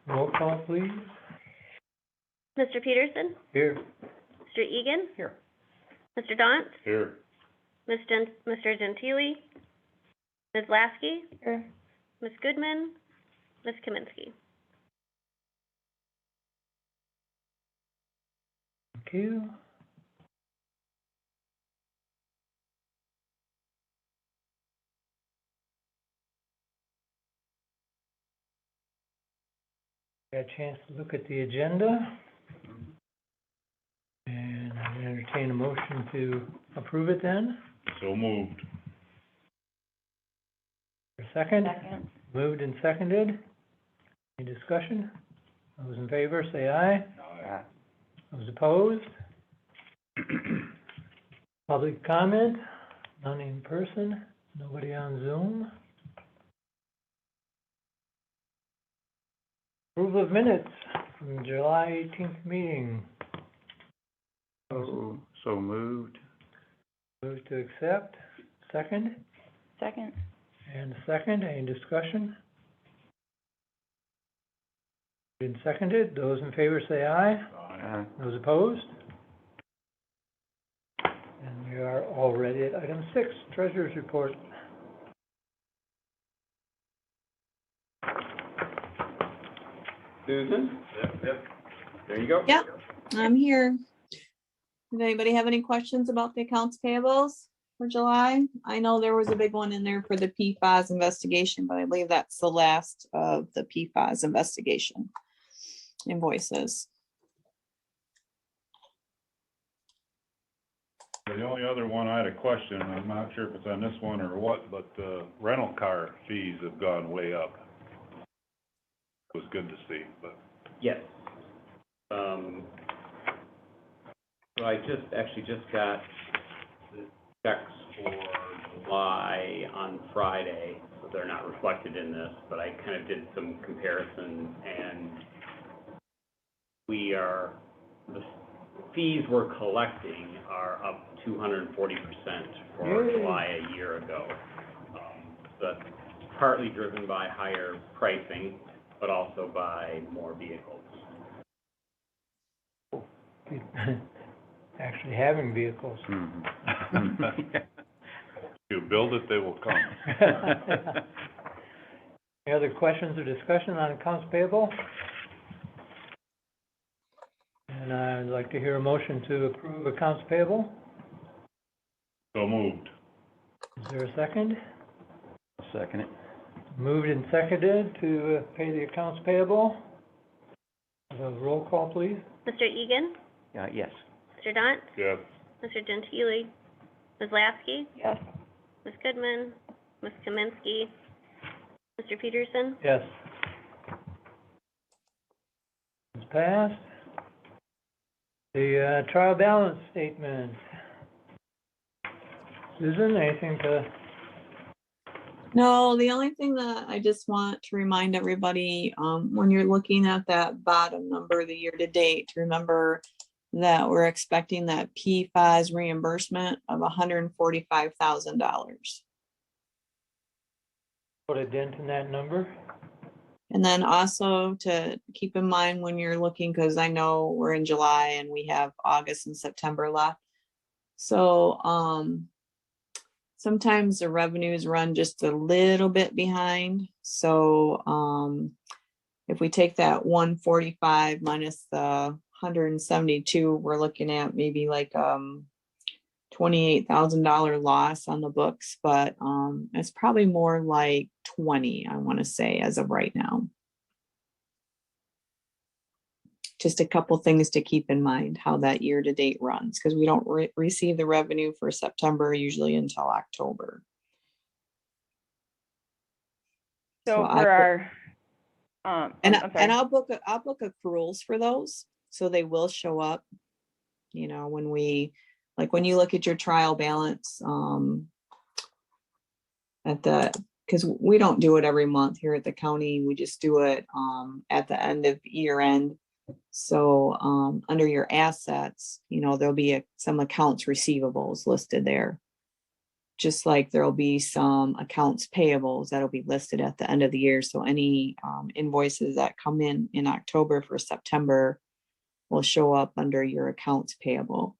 Roll call, please. Mr. Peterson? Here. Mr. Egan? Here. Mr. Daunt? Here. Mr. Gentili? Ms. Lasky? Here. Ms. Goodman? Ms. Kaminsky? Thank you. Got a chance to look at the agenda. And I entertain a motion to approve it then. So moved. For a second? Second. Moved and seconded. Any discussion? Those in favor, say aye. Aye. Those opposed? Public comment? None in person? Nobody on Zoom? Approval of minutes from July 18th meeting. So moved. Move to accept. Second? Second. And a second. Any discussion? Been seconded. Those in favor say aye. Aye. Those opposed? And we are already at item 6, Treasurer's Report. Susan? Yep. There you go. Yep. I'm here. Does anybody have any questions about the accounts payables for July? I know there was a big one in there for the PFAS investigation, but I believe that's the last of the PFAS investigation invoices. The only other one, I had a question, I'm not sure if it's on this one or what, but rental car fees have gone way up. It was good to see, but. Yes. So I actually just got the checks for July on Friday, so they're not reflected in this, but I kind of did some comparison, and the fees we're collecting are up 240% for July a year ago. That's partly driven by higher pricing, but also by more vehicles. Actually having vehicles. You build it, they will come. Any other questions or discussion on accounts payable? And I'd like to hear a motion to approve accounts payable. So moved. Is there a second? Second it. Moved and seconded to pay the accounts payable. A roll call, please. Mr. Egan? Yes. Mr. Daunt? Yes. Mr. Gentili? Ms. Lasky? Yes. Ms. Goodman? Ms. Kaminsky? Mr. Peterson? Yes. It's passed. The trial balance statement. Susan, anything to? No, the only thing that I just want to remind everybody, when you're looking at that bottom number, the year to date, to remember that we're expecting that PFAS reimbursement of $145,000. Put a dent in that number? And then also to keep in mind when you're looking, because I know we're in July and we have August and September left. So sometimes the revenues run just a little bit behind. So if we take that 145 minus the 172, we're looking at maybe like $28,000 loss on the books, but it's probably more like 20, I want to say, as of right now. Just a couple things to keep in mind how that year to date runs, because we don't receive the revenue for September usually until October. So I for our, and I'm sorry. I'll book accruals for those, so they will show up. You know, when we, like when you look at your trial balance, because we don't do it every month here at the county, we just do it at the end of year end. So under your assets, you know, there'll be some accounts receivables listed there. just like there'll be some accounts payables that'll be listed at the end of the year. So any invoices that come in October for September will show up under your accounts payable.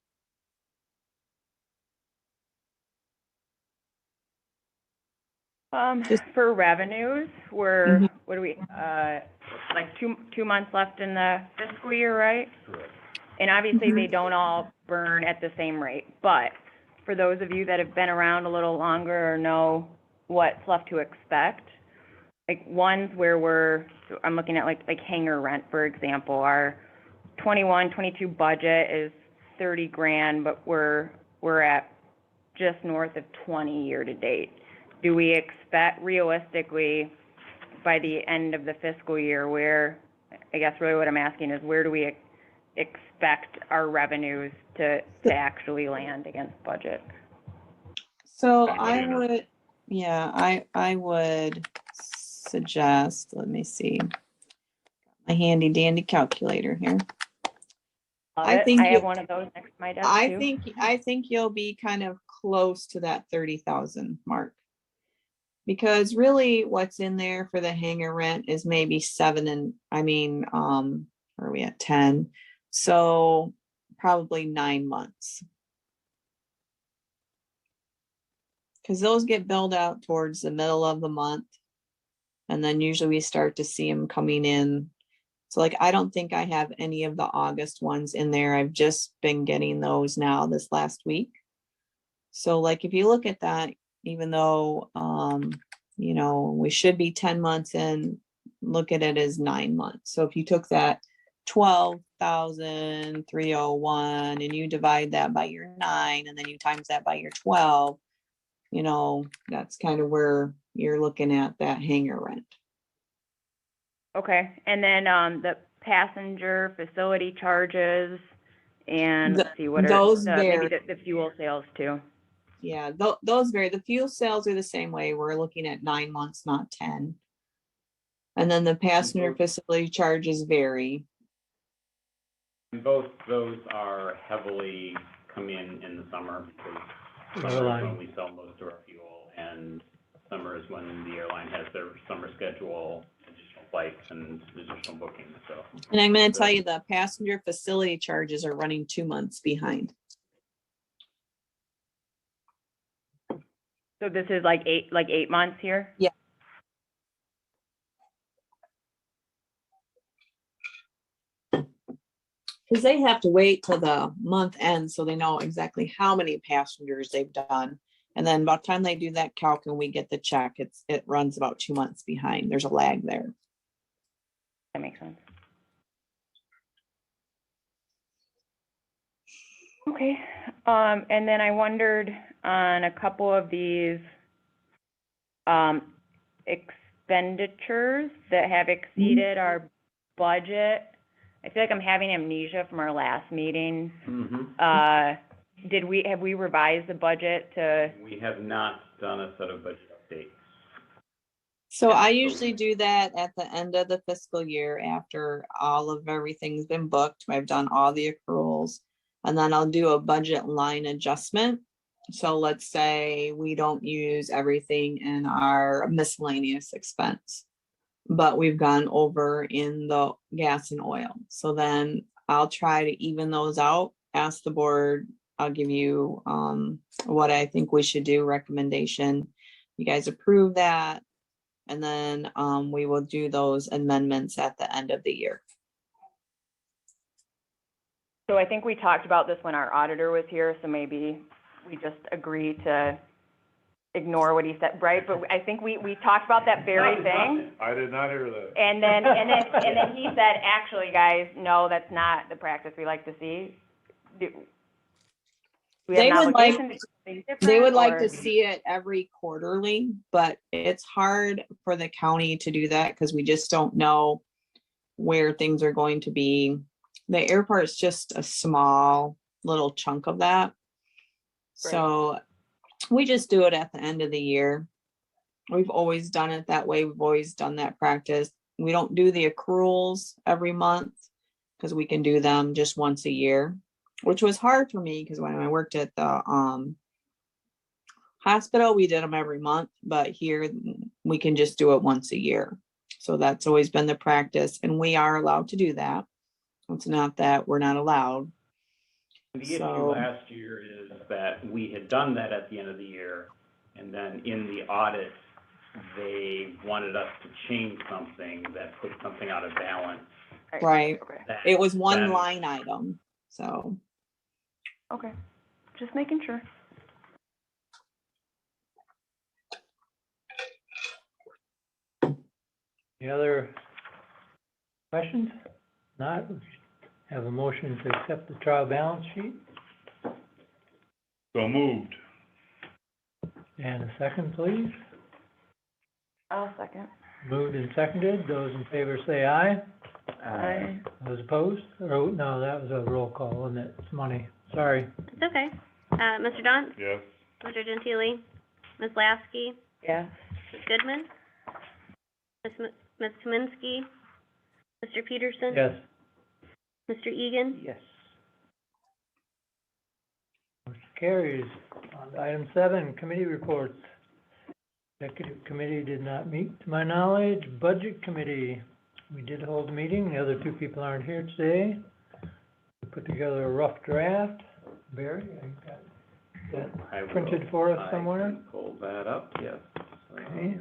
For revenues, we're, Mhm. what do we, like 2 months left in the fiscal year, right? Correct. And obviously, Mhm. they don't all burn at the same rate, but for those of you that have been around a little longer or know what's left to expect, like ones where so I'm looking at like hangar rent, for example, our 21-22 budget is 30 grand, but we're at just north of 20 year to date. Do we expect realistically by the end of the fiscal year where, I guess really what I'm asking is where do we expect our revenues to actually land against budget? So Thank I you. would, yeah, I would suggest, let me see, my handy dandy calculator here. Love I it. think I have you- one of those next to my desk I too. think you'll be kind of close to that 30,000 mark. Because really what's in there for the hangar rent is maybe where are we at, 10? So probably 9 months. Because those get billed out towards the middle of the month. And then usually we start to see them coming in. So like, I don't think I have any of the August ones in there. I've just been getting those now this last week. So like, if you look at that, even though, we should be 10 months in, look at it as 9 months. So if you took that 12,301 and you divide that by your 9, and then you times that by your 12, that's kind of where you're looking at that hangar rent. Okay, and then, the passenger facility charges and let's see, what are Those maybe vary. the fuel sales too? Yeah, those vary. The fuel sales are the same way. We're looking at 9 months, not 10. And then the passenger facility charges vary. And both those are heavily come in the summer, because summer is Airline. when we sell most of our fuel, and summer is when the airline has their summer schedule, additional flights and additional bookings, so. And I'm going to tell you the passenger facility charges are running 2 months behind. So this is like 8 months here? Yeah. Because they have to wait till the month end so they know exactly how many passengers they've done. And then by the time they do that calc and we get the check, it runs about 2 months behind. There's a lag there. That makes sense. Okay, and then I wondered on a couple of these expenditures that have exceeded our budget. I feel like I'm having amnesia from our last meeting. Have we revised the budget to? We have not done a set of budget updates. So Yeah, I so- usually do that at the end of the fiscal year after all of everything's been booked. I've done all the accruals. And then I'll do a budget line adjustment. So let's say we don't use everything in our miscellaneous expense, but we've gone over in the gas and oil. So then I'll try to even those out, ask the board, I'll give you what I think we should do, recommendation. You guys approve that. And then we will do those amendments at the end of the year. So I think we talked about this when our auditor was here, so maybe we just agree to ignore what he said, right? But I think we talked about that very thing. I did not hear that. And then he said, actually, guys, no, that's not the practice we like to see. Do we have They an would like- obligation to do something different? They would like or- to see it every quarterly, but it's hard for the county to do that because we just don't know where things are going to be. The airport is just a small little chunk of that. So we just do it at the end of the year. We've always done it that way. We've always done that practice. We don't do the accruals every month because we can do them just once a year, which was hard for me because when I worked at the Hospital, we did them every month, but here we can just do it once a year. So that's always been the practice, and we are allowed to do that. It's not that we're not allowed. The issue So- last year is that we had done that at the end of the year, and then in the audit, they wanted us to change something that put something out of balance. Right. Okay, That- It was one then- line item, so. okay, just making sure. Any other questions? Not, have a motion to accept the trial balance sheet, So moved. and a second, please. I'll second. Moved and seconded, those in favor say aye. Aye. Those opposed? Or, no, that was a roll call, wasn't it? It's money, sorry. It's okay. Mr. Dunt, Yes. Mr. Gentili, Ms. Lasky, Yes. Ms. Goodman, Ms. Kaminsky, Mr. Peterson. Yes. Mr. Egan. Yes. Motion carries. On to item 7, committee reports. Executive committee did not meet, to my knowledge. Budget committee, we did hold a meeting. The other 2 people aren't here today. We put together a rough draft. Barry, you got that I will- printed for us I somewhere? can pull that up, yes. Okay.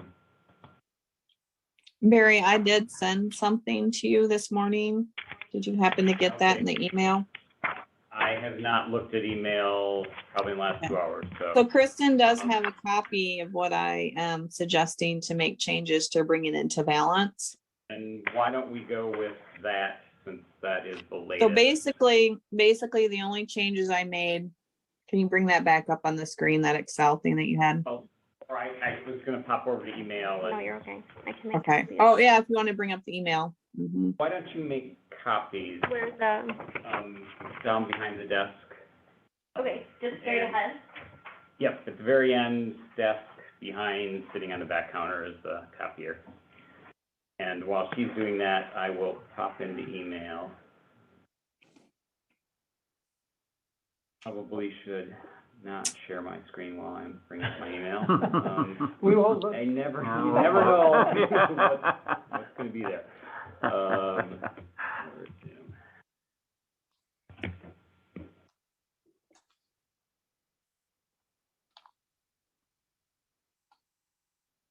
Barry, I did send something to you this morning. Did you happen to get that in the email? I have not looked at email probably in the last 2 hours, So Kristen does have a copy of what I am suggesting to make changes to bring it into balance. And why don't we go with that, since that is the latest? So basically, the only changes I made, can you bring that back up on the screen, that Excel thing that you had? Oh, all right, I was gonna pop over to email, No, and you're okay. I can make Okay. copies. Oh, yeah, if you want to bring up the email. Mhm. why don't you make copies, Where's the, down behind the desk? okay, just straight ahead? Yep, at the very end, desk behind, sitting on the back counter is the copier. And while she's doing that, I will pop into email. Probably should not share my screen while I'm bringing up my email. We will look. You never know what's gonna be there. Where's Zoom?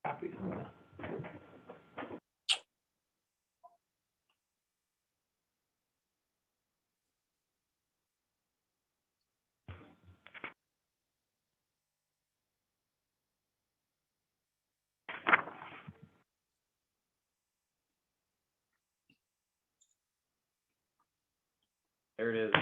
Copies. There it is.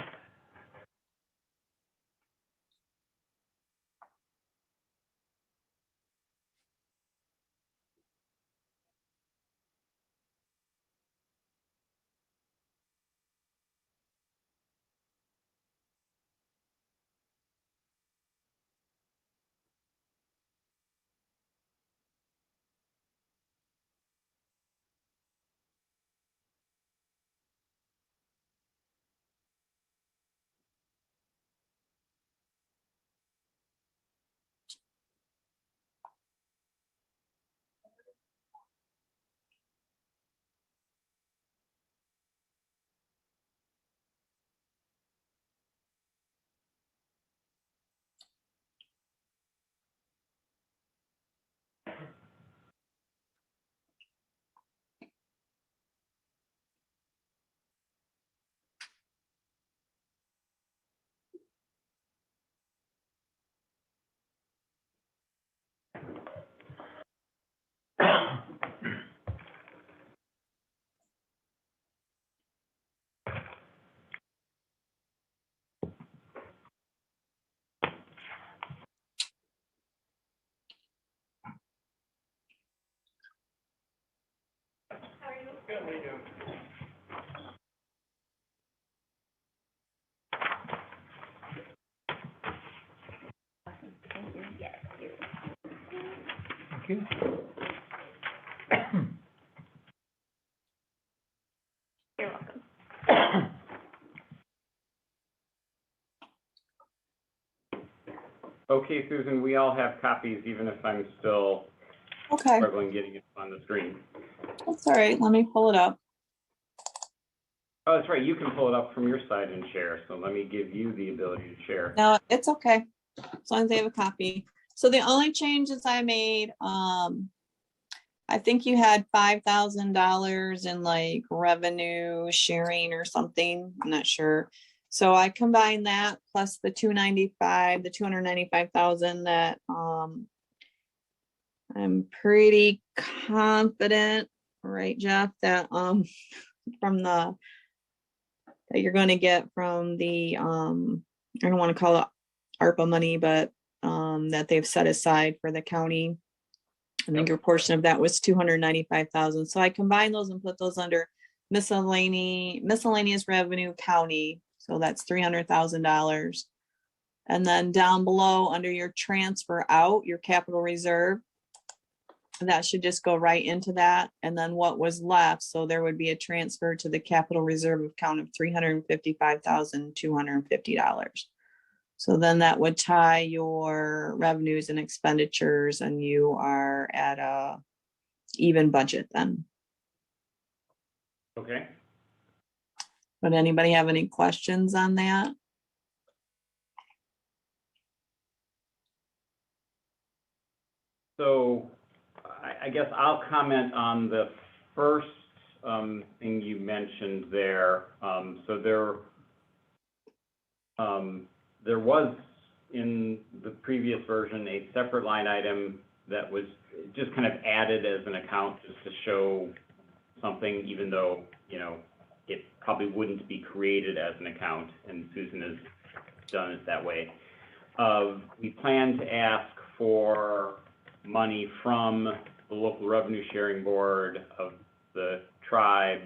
Thank you. You're welcome. Okay, Susan, we all have copies, even if I'm still Okay, struggling getting it on the screen. that's all right. Let me pull it up. Oh, that's right, you can pull it up from your side and share, so let me give you the ability to share. No, it's okay, as long as they have a copy. So the only changes I made, I think you had $5,000 in like revenue sharing or something, I'm not sure. So I combined that plus the 295,000 that, I'm pretty confident, right, Jeff, that, from the, that you're gonna get from the, I don't wanna call it ARPA money, but, that they've set aside for the county. I think your portion of that was 295,000. So I combined those and put those under miscellaneous revenue county. So that's $300,000. And then down below, under your transfer out, your capital reserve, that should just go right into that. And then what was left, so there would be a transfer to the capital reserve account of $355,250. So then that would tie your revenues and expenditures, and you are at a even budget then. Okay, Would anybody have any questions on that? so I guess I'll comment on the first thing you mentioned there. So there was in the previous version a separate line item that was just kind of added as an account just to show something, even though, you know, it probably wouldn't be created as an account, and Susan has done it that way. We plan to ask for money from the local revenue sharing board of the tribe.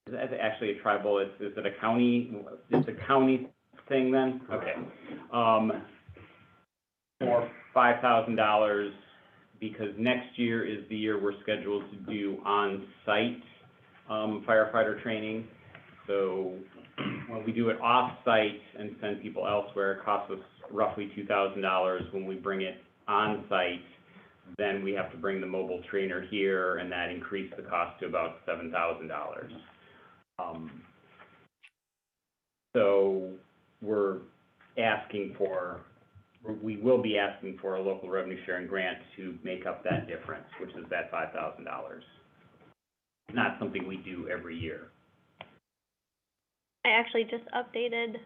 Is that actually a tribal, is it a county, it's a county thing then? Okay. For $5,000, because next year is the year we're scheduled to do on-site firefighter training. So when we do it off-site and send people elsewhere, it costs us roughly $2,000. When we bring it on-site, then we have to bring the mobile trainer here, and that increased the cost to about $7,000. So we will be asking for a local revenue sharing grant to make up that difference, which is that $5,000. Not something we do every year. I actually just updated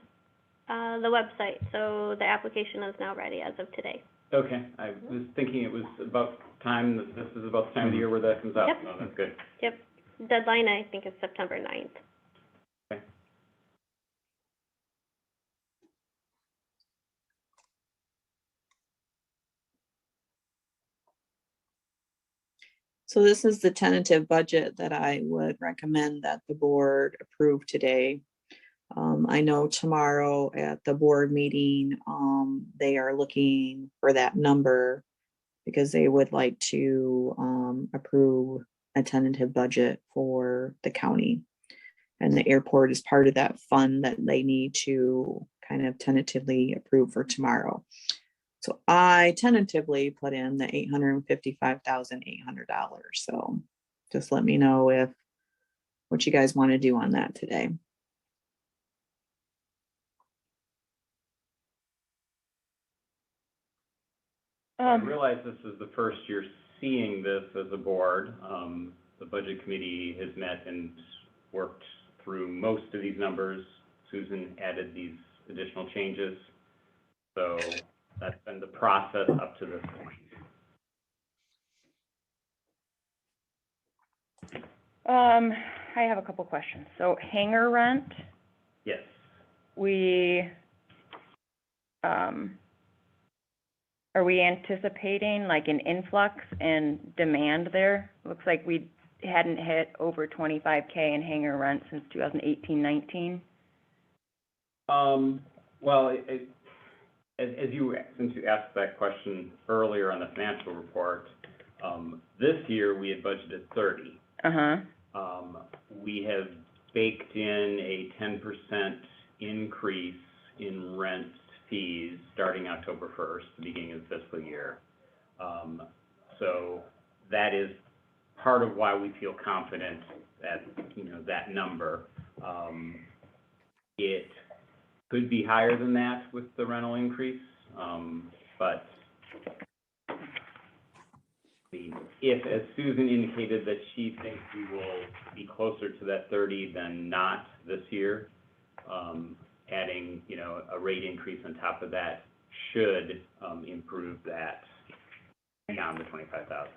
the website, so the application is now ready as of today. Okay, I was thinking it was about time, that this is about the time of the year where that comes out. Yep. No, that's good. Yep, deadline I think is September 9th. Okay. So this is the tentative budget that I would recommend that the board approve today. I know tomorrow at the board meeting, they are looking for that number because they would like to approve a tentative budget for the county. And the airport is part of that fund that they need to kind of tentatively approve for tomorrow. So I tentatively put in the $855,800. So just let me know what you guys want to do on that today. I realize this is the first you're seeing this as a board. The budget committee has met and worked through most of these numbers. Susan added these additional changes. So that's been the process up to this point. I have a couple questions. So hangar rent, Yes. are we anticipating like an influx in demand there? Looks like we hadn't hit over 25K in hangar rent since 2018-19. Well, since you asked that question earlier on the financial report, this year we had budgeted 30. We have baked in a 10% increase in rent fees starting October 1st, the beginning of the fiscal year. So that is part of why we feel confident at, that number. It could be higher than that with the rental increase, but if, as Susan indicated, that she thinks we will be closer to that 30 than not this year, adding, a rate increase on top of that should improve that beyond the 25,000.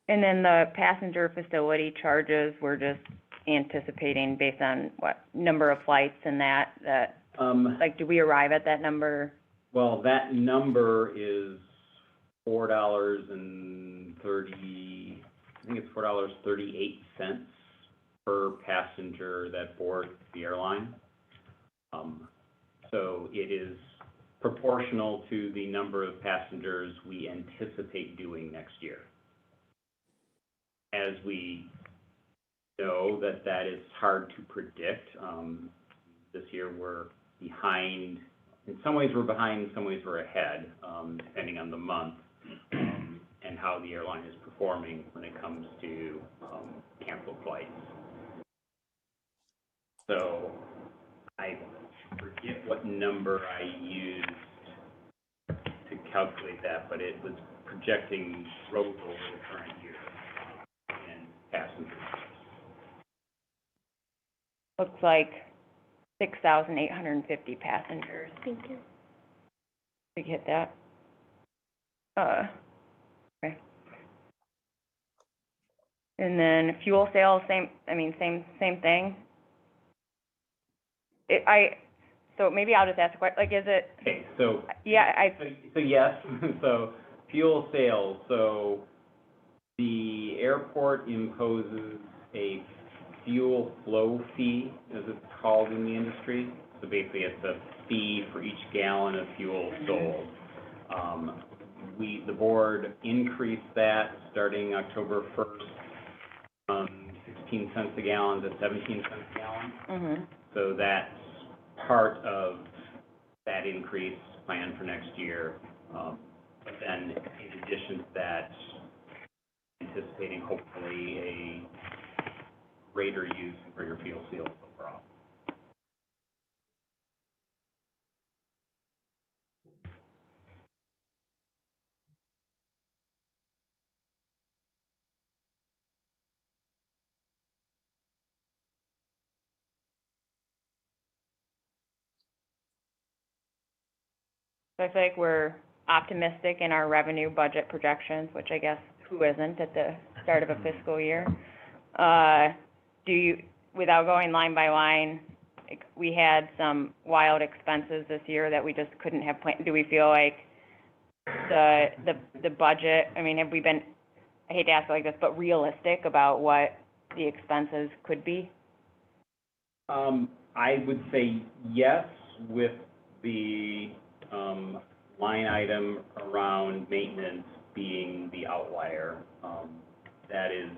And then the passenger facility charges, we're just anticipating based on what number of flights and that, like, do we arrive at that number? Well, that number is $4.38 per passenger that boards the airline. So it is proportional to the number of passengers we anticipate doing next year. As we know that is hard to predict. This year we're behind. In some ways we're behind, in some ways we're ahead, depending on the month, and how the airline is performing when it comes to canceled flights. So I forget what number I used to calculate that, but it was projecting growth over the current year in passengers. Looks like 6,850 passengers. Thank you. Did you hit that? Okay. And then fuel sales, same thing. So maybe I'll just ask a question, like, is it? Okay, so. Yeah, So yes, so fuel sales, so the airport imposes a fuel flow fee, as it's called in the industry. So basically it's a fee for each gallon of fuel sold. The board increased that starting October 1st from 16 cents a gallon to 17 cents a gallon. Mm-hmm. So that's part of that increase planned for next year. But then in addition to that, anticipating hopefully a greater use and greater fuel sales overall. So I feel like we're optimistic in our revenue budget projections, which I guess who isn't at the start of a fiscal year? Without going line by line, like, we had some wild expenses this year that we just couldn't have planned. Do we feel like the budget, I mean, have we been, I hate to ask it like this, but realistic about what the expenses could be? I would say yes, with the line item around maintenance being the outlier. That is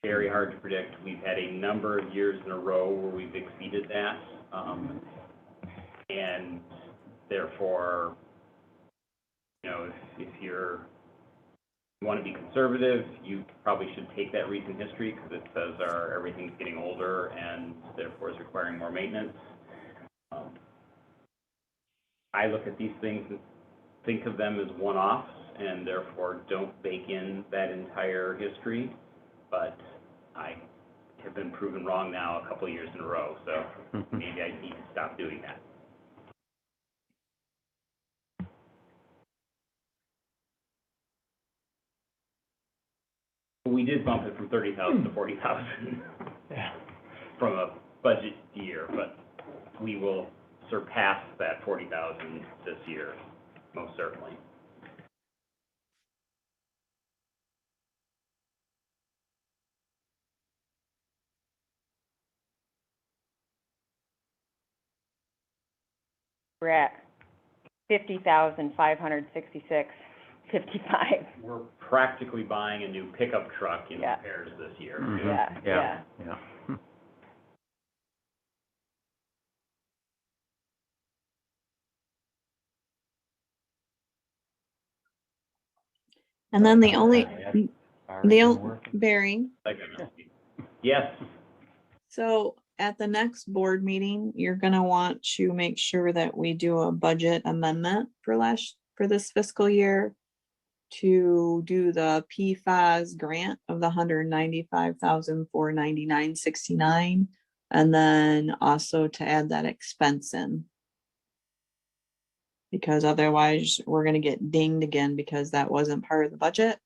very hard to predict. We've had a number of years in a row where we've exceeded that. And therefore, if you want to be conservative, you probably should take that recent history because it says everything's getting older and therefore is requiring more maintenance. I look at these things and think of them as one-offs and therefore don't bake in that entire history, but I have been proven wrong now a couple of years in a row, so maybe I need to stop doing that. We did bump it from 30,000 to 40,000 Yeah. from a budget year, but we will surpass that 40,000 this year, most certainly. We're at 50,566.55. We're practically buying a new pickup truck in Yeah. repairs this year. Yeah. Yeah. And then the only, Already Barry, Yes, so at the next board meeting, you're gonna want to make sure that we do a budget amendment for this fiscal year to do the PFAS grant of the $195,499.69, and then also to add that expense in. Because otherwise, we're gonna get dinged again because that wasn't part of the budget.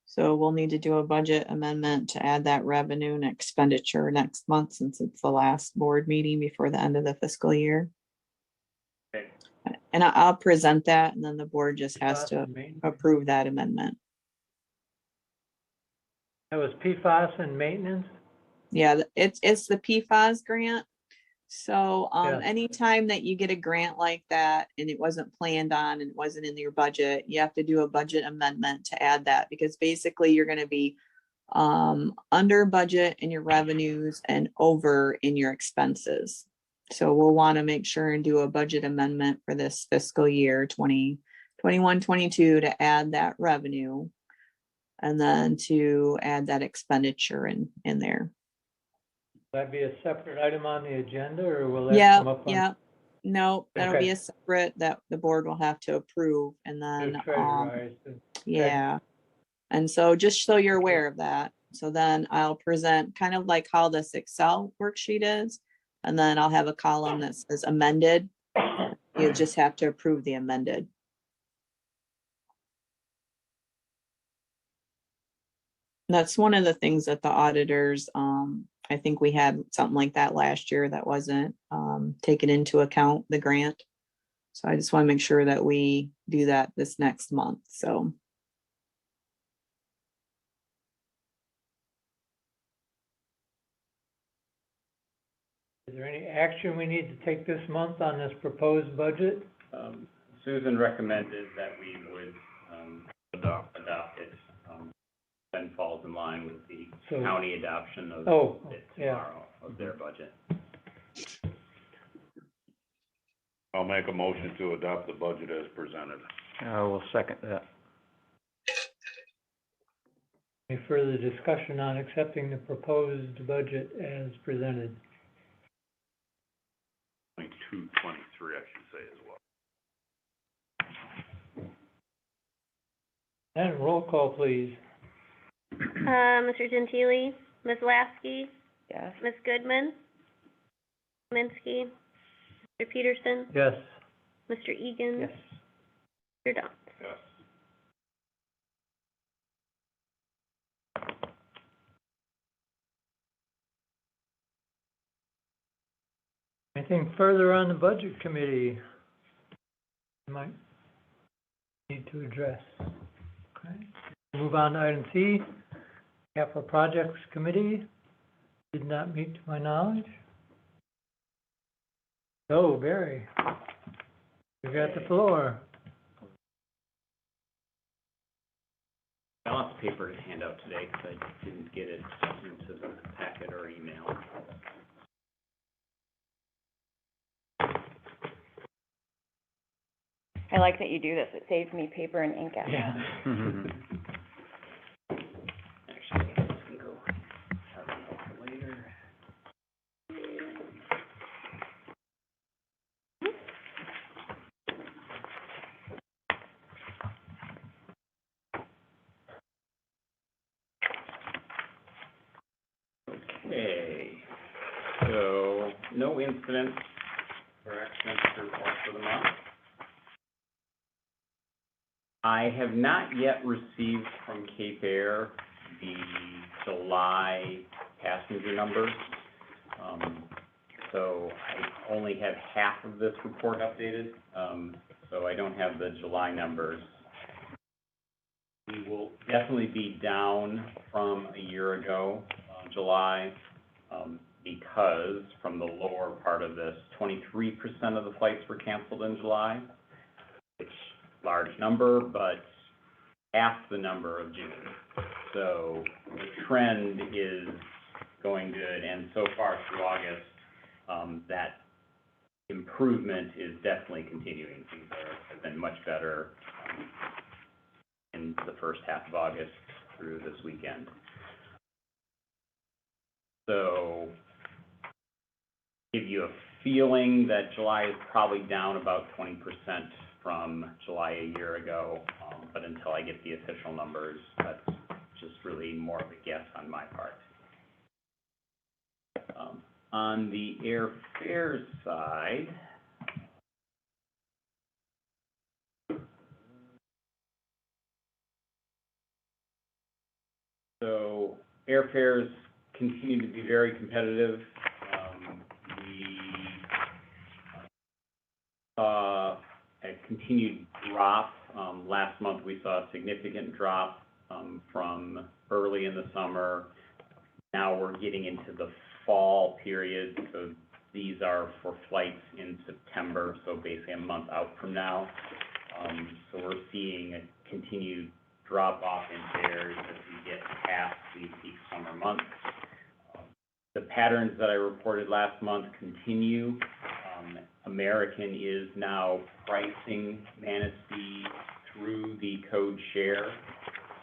So we'll need to do a budget amendment to add that revenue and expenditure next month, since it's the last board meeting before the end of the fiscal year. okay, And I'll present that, and then the board just has to Maintenance. approve that amendment. That was PFAS and maintenance? Yeah, it's the PFAS grant. So, Yeah. anytime that you get a grant like that and it wasn't planned on and it wasn't in your budget, you have to do a budget amendment to add that, because basically you're gonna be under budget in your revenues and over in your expenses. So we'll want to make sure and do a budget amendment for this fiscal year 2021-22 to add that revenue, and then to add that expenditure in there. Will that be a separate item on the agenda, or will that Yeah, come up on? yeah. No, that'll be Okay. a separate that the board will have to approve, and The then, treasurer, I see. yeah. And so just so you're aware of that. So then I'll present kind of like how this Excel worksheet is. And then I'll have a column that says amended. You just have to approve the amended. That's one of the things that the auditors, I think we had something like that last year that wasn't taken into account, the grant. So I just want to make sure that we do that this next month, so. Is there any action we need to take this month on this proposed budget? Susan recommended that we would, Adopt. adopt it, then falls in line with the So- county adoption of Oh, it yeah. tomorrow, of their budget. I'll make a motion to adopt the budget as presented. I will second that. Any further discussion on accepting the proposed budget as presented? 22-23, I should say as well. And roll call, please. Mr. Gentili, Ms. Lasky, Yes. Ms. Goodman, Kaminsky, Mr. Peterson, Yes. Mr. Egan, Yes. Mr. Dunn. Yes. Anything further on the budget committee? You might need to address. Okay. Move on to item C, capital projects committee, did not meet to my knowledge. So, Barry, you got the floor. Balance paper to hand out today, because I didn't get it into the packet or email. I like that you do this. It saves me paper and ink out. Yeah. Actually, I can go have it out later. Okay, so no incidents or accidents to report for the month. I have not yet received from Cape Air the July passenger numbers. So I only have half of this report updated, so I don't have the July numbers. We will definitely be down from a year ago, July, because from the lower part of this, 23% of the flights were canceled in July, which large number, but half the number of June. So the trend is going good, and so far through August, that improvement is definitely continuing. Things have been much better first half of August through this weekend. So, give you a feeling that July is probably down about 20% from July a year ago, but until I get the official numbers, that's just really more of a guess on my part. On the airfare side, so airfares continue to be very competitive. We saw a continued drop. Last month we saw a significant drop from early in the summer. Now we're getting into the fall period, so these are for flights in September, so basically a month out from now. So we're seeing a continued drop off in fares as we get past the peak summer months. The patterns that I reported last month continue. American is now pricing Manistee through the code share,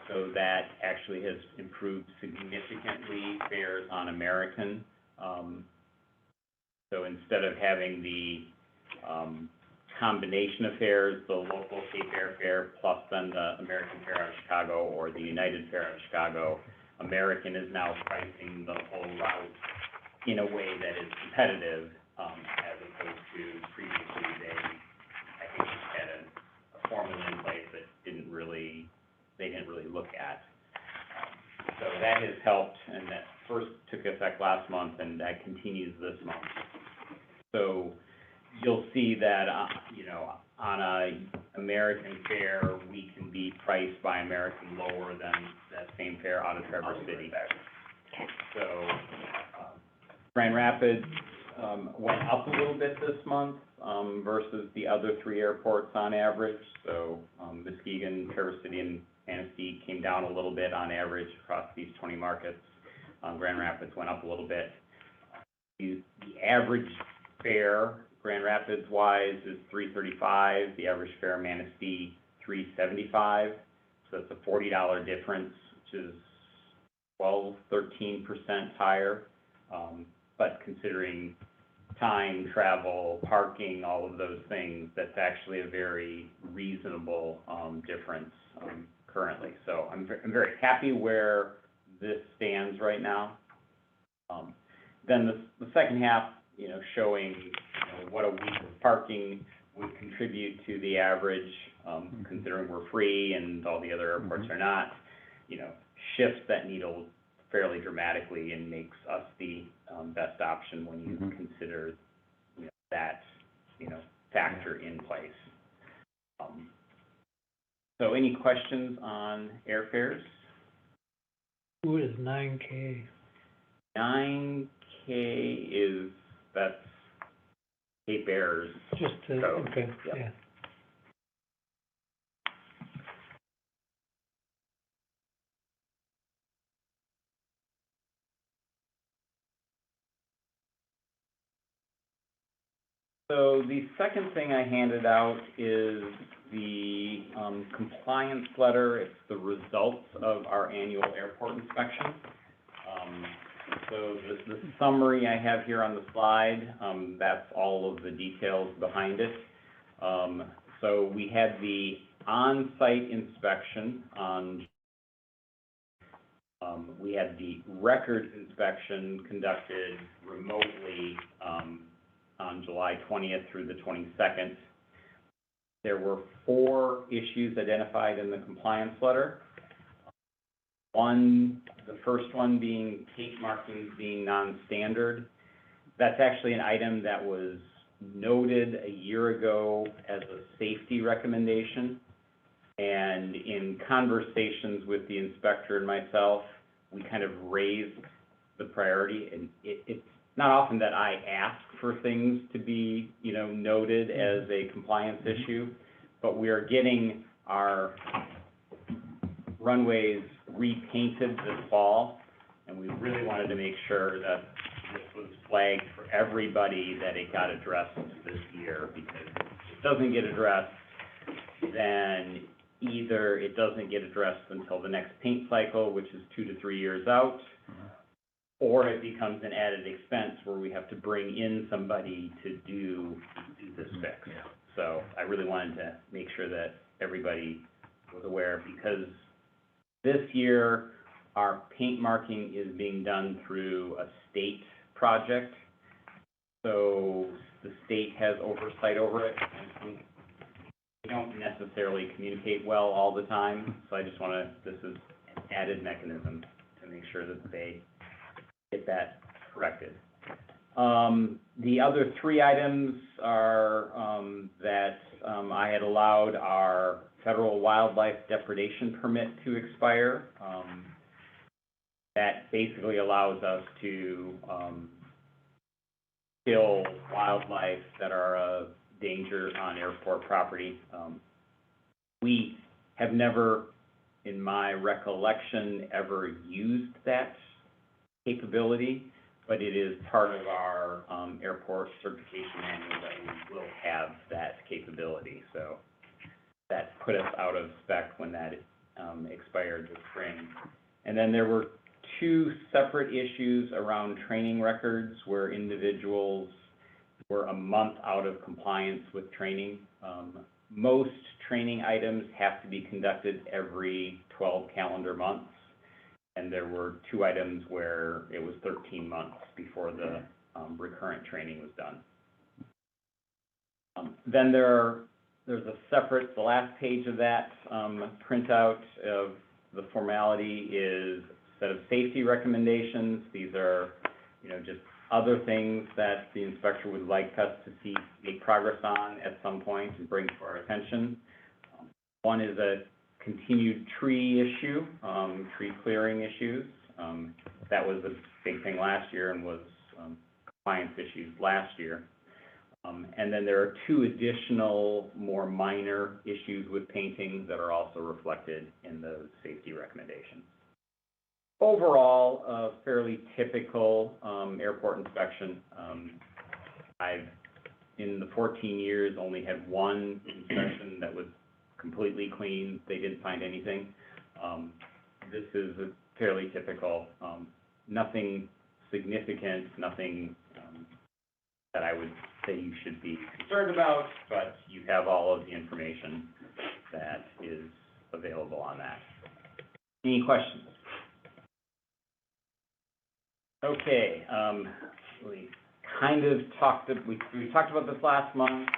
so that actually has improved significantly fares on American. So instead of having the combination of fares, the local Cape airfare plus then the American fare out of Chicago or the United fare out of Chicago, American is now pricing the whole route in a way that is competitive, as opposed to previously I think had a formula in place that they didn't really look at. So that has helped, and that first took effect last month, and that continues this month. So you'll see that, on a American fare, we can be priced by American lower than that same fare out of Traverse City. So, Grand Rapids, went up a little bit this month, versus the other three airports on average. So, Muskegon, Traverse City, and Manistee came down a little bit on average across these 20 markets. Grand Rapids went up a little bit. The average fare, Grand Rapids wise, is $335. The average fare Manistee, $375. So that's a $40 difference, which is 13% higher. But considering time, travel, parking, all of those things, that's actually a very reasonable difference currently. So I'm very happy where this stands right now. Then the second half, showing what a week of parking would contribute to the average, considering we're free and all the other airports are not, shifts that needle fairly dramatically and makes us the best option when you consider that factor in place. So any questions on airfares? Who is 9K? 9K that's Cape Air's Just to, code. okay, Yep. yeah. So the second thing I handed out is the compliance letter. It's the results of our annual airport inspection. So the summary I have here on the slide, that's all of the details behind it. So we had the on-site inspection on, we had the record inspection conducted remotely on July 20th through the 22nd. There were 4 issues identified in the compliance letter. The first one being tape markings being non-standard. That's actually an item that was noted a year ago as a safety recommendation. And in conversations with the inspector and myself, we kind of raised the priority. And it's not often that I ask for things to be, noted as a compliance issue, but we are getting our runways repainted this fall, and we really wanted to make sure that this was flagged for everybody, that it got addressed this year, because if it doesn't get addressed, then either it doesn't get addressed until the next paint cycle, which is 2 to 3 years out, or it becomes an added expense where we have to bring in somebody to do this fix. Yeah. So I really wanted to make sure that everybody was aware, because this year, our paint marking is being done through a state project. So the state has oversight over it, and we don't necessarily communicate well all the time. So I just wanna, this is an added mechanism to make sure that they get that corrected. The other 3 items are, that, I had allowed our federal wildlife depredation permit to expire. That basically allows us to, kill wildlife that are a danger on airport property. We have never, in my recollection, ever used that capability, but it is part of our airport certification manual that we will have that capability. So that put us out of spec when that expired this spring. And then there were 2 separate issues around training records where individuals were a month out of compliance with training. Most training items have to be conducted every 12 calendar months. And there were 2 items where it was 13 months before the recurrent training was done. Then there's a separate, the last page of that printout of the formality is a set of safety recommendations. These are, just other things that the inspector would like us to see make progress on at some point and bring to our attention. One is a continued tree issue, tree clearing issues. That was a big thing last year and was compliance issues last year. And then there are 2 additional, more minor issues with painting that are also reflected in those safety recommendations. Overall, a fairly typical airport inspection. I've, in the 14 years, only had 1 inspection that was completely clean. They didn't find anything. This is a fairly typical, nothing significant, nothing that I would say you should be concerned about, but you have all of the information that is available on that. Any questions? Okay, we kind of talked about this last month,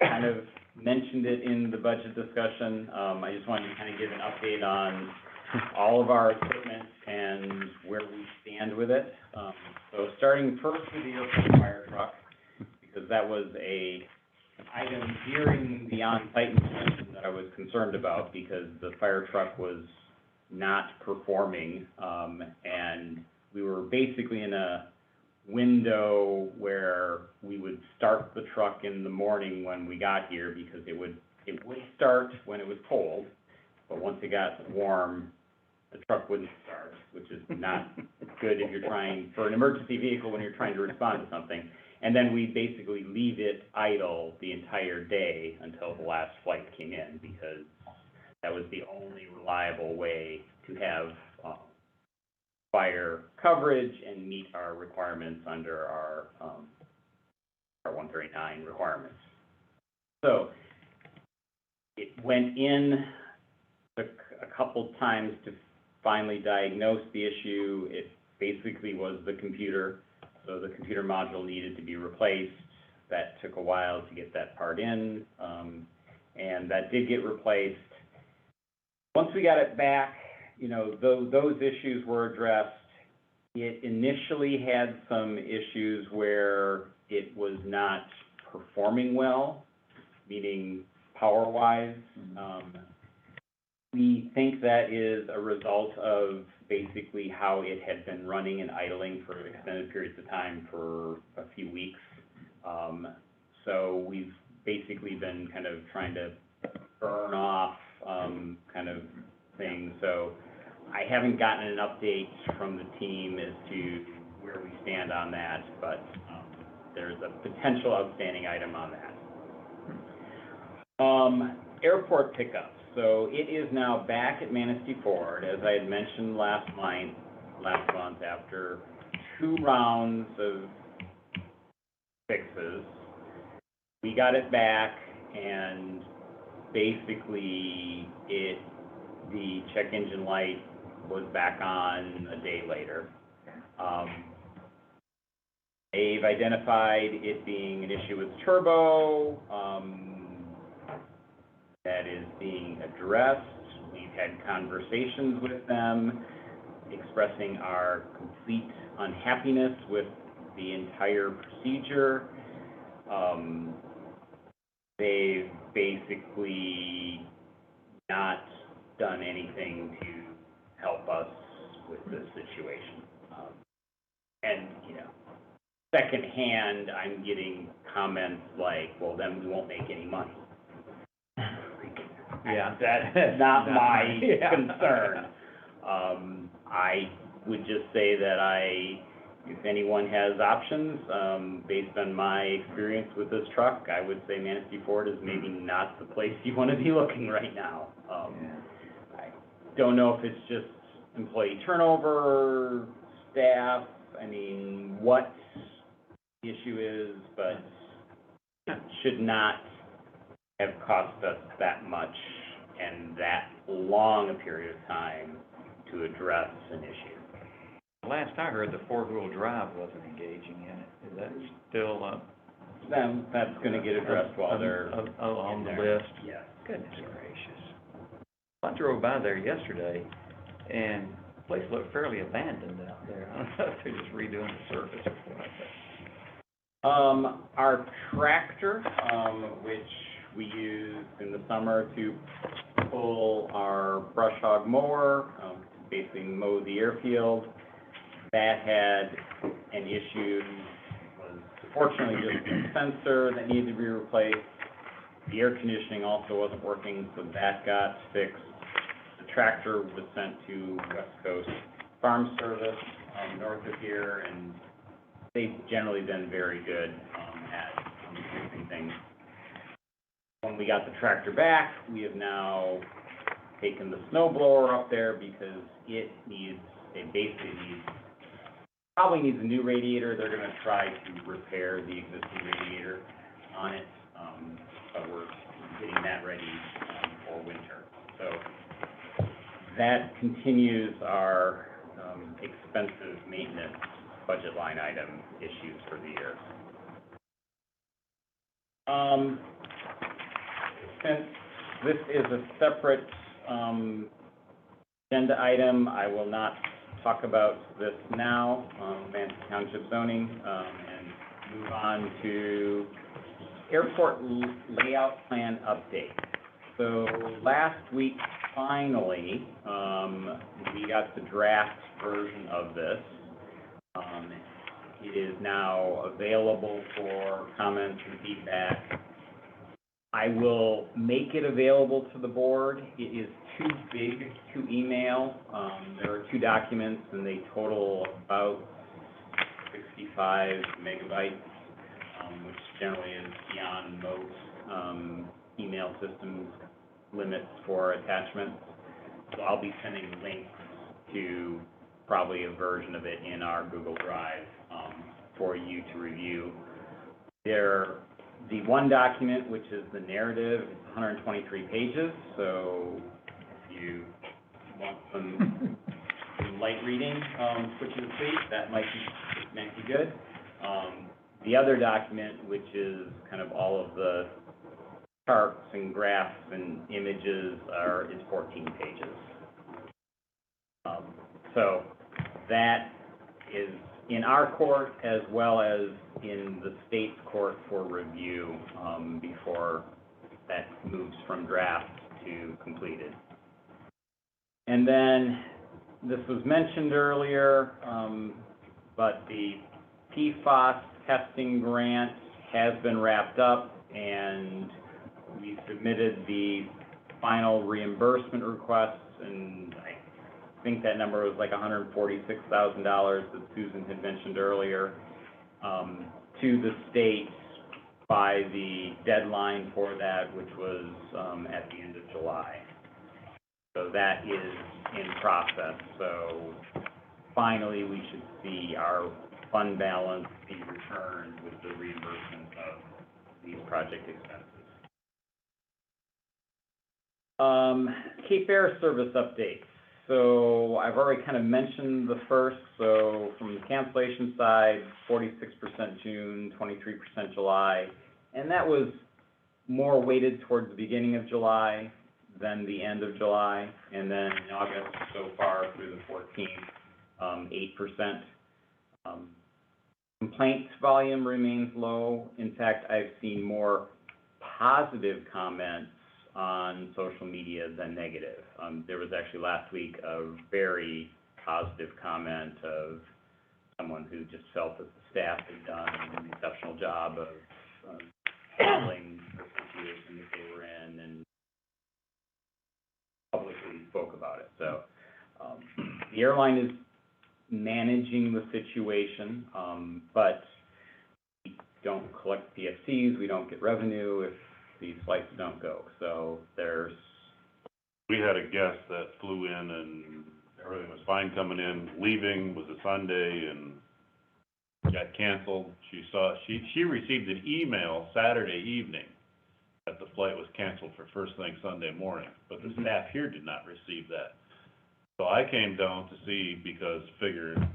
kind of mentioned it in the budget discussion. I just wanted to kind of give an update on all of our equipment and where we stand with it. So starting first with the airport fire truck, because that was an item during the on-site inspection that I was concerned about, because the fire truck was not performing, and we were basically in a window where we would start the truck in the morning when we got here, because it would start when it was cold, but once it got warm, the truck wouldn't start, which is not good if you're trying, for an emergency vehicle, when you're trying to respond to something. And then we basically leave it idle the entire day until the last flight came in, because that was the only reliable way to have fire coverage and meet our requirements under our 139 requirements. So it went in, took a couple times to finally diagnose the issue. It basically was the computer. So the computer module needed to be replaced. That took a while to get that part in, and that did get replaced. Once we got it back, those issues were addressed. It initially had some issues where it was not performing well, meaning power-wise. We think that is a result of basically how it had been running and idling for extended periods of time for a few weeks. So we've basically been kind of trying to burn off kind of things. So I haven't gotten an update from the team as to where we stand on that, but there's a potential outstanding item on that. Airport pickups. So it is now back at Manistee Ford, as I had mentioned last month, after 2 rounds of fixes. We got it back, and basically the check engine light was back on a day later. They've identified it being an issue with turbo, that is being addressed. We've had conversations with them, expressing our complete unhappiness with the entire procedure. They've basically not done anything to help us with this situation. And, you know, secondhand, I'm getting comments like, well, then we won't make any money. Yeah. That's not my Yeah. concern. I would just say that if anyone has options, based on my experience with this truck, I would say Manistee Ford is maybe not the place you want to be looking right now. I don't know if it's just employee turnover, staff, I mean, what the issue is, but it should not have cost us that much and that long a period of time to address an issue. Last I heard, the 4-wheel drive wasn't engaging in it. Is that still, Then that's gonna get addressed while they're on in the there. list? Yes. Goodness gracious. I drove by there yesterday, and the place looked fairly abandoned out there. I don't know if they're just redoing the surface or what. Our tractor, which we use in the summer to pull our brush hog mower, basically mow the airfield, that had an issue. It was fortunately just a sensor that needed to be replaced. The air conditioning also wasn't working, so that got fixed. The tractor was sent to West Coast Farm Service, north of here, and they've generally been very good at fixing things. When we got the tractor back, we have now taken the snow blower up there because it probably needs a new radiator. They're gonna try to repair the existing radiator on it, but we're getting that ready for winter. So that continues our expensive maintenance budget line item issues for the year. Since this is a separate agenda item, I will not talk about this now, Manistee Township zoning, and move on to airport layout plan update. So last week, finally, we got the draft version of this. It is now available for comments and feedback. I will make it available to the board. It is too big to email. There are 2 documents and they total about 65 megabytes, which generally is beyond most email systems limits for attachments. So I'll be sending links to probably a version of it in our Google Drive for you to review. The one document, which is the narrative, is 123 pages, so if you want some light reading, which is sweet, that might be good. The other document, which is kind of all of the charts and graphs and images, is 14 pages. So that is in our court as well as in the state's court for review before that moves from draft to completed. And then, this was mentioned earlier, but the PFAS testing grant has been wrapped up and we submitted the final reimbursement requests, and I think that number was like $146,000 that Susan had mentioned earlier, to the state by the deadline for that, which was at the end of July. So that is in process. So finally, we should see our fund balance be returned with the reimbursement of these project expenses. Cape Air service updates. So I've already kind of mentioned the first. So from the cancellation side, 46% June, 23% July. And that was more weighted towards the beginning of July than the end of July. And then in August, so far through the 14th, 8%. Complaints volume remains low. In fact, I've seen more positive comments on social media than negative. There was actually last week a very positive comment of someone who just felt that the staff had done an exceptional job of handling the situation that they were in and publicly spoke about it. So the airline is managing the situation, but we don't collect PFCs, we don't get revenue if these flights don't go. So We had a guest that flew in and everything was fine coming in, leaving was a Sunday and got canceled. She received an email Saturday evening that the flight was canceled for first thing Sunday morning, but the staff here did not receive that. So I came down to see because figured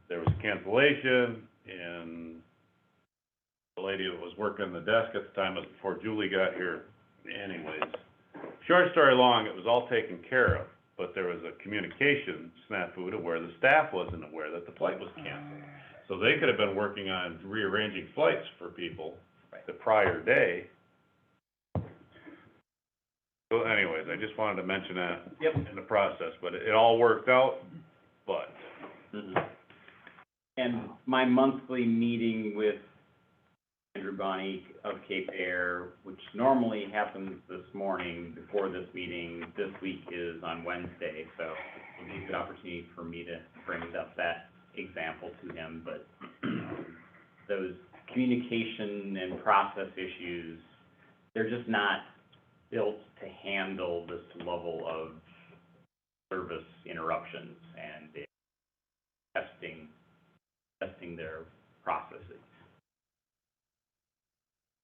there was a cancellation, and the lady that was working the desk at the time, was before Julie got here. Anyways, short story long, it was all taken care of, but there was a communication snafu to where the staff wasn't aware that the flight was canceled. So they could have been working on rearranging flights for people the prior day. So anyways, I just wanted to mention that in the process, but it all worked out, but. And my monthly meeting with Andrew Bonney of Cape Air, which normally happens this morning before this meeting, this week is on Wednesday, so it'll be a good opportunity for me to bring up that example to him. But those communication and process issues, they're just not built to handle this level of service interruptions, and they're testing their processes.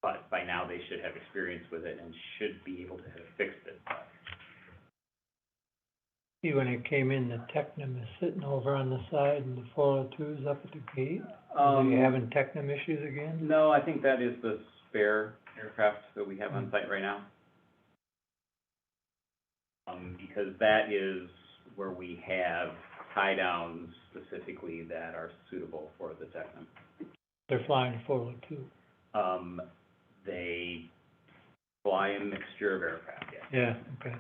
But by now, they should have experience with it and should be able to have fixed it. See, when it came in, the Technim is sitting over on the side and the 402 is up at the gate. Are you having Technim issues again? No, I think that is the spare aircraft that we have on site right now. Because that is where we have tie-downs specifically that are suitable for the Technim. They're flying 402. They fly a mixture of aircraft, yes. Yeah, okay.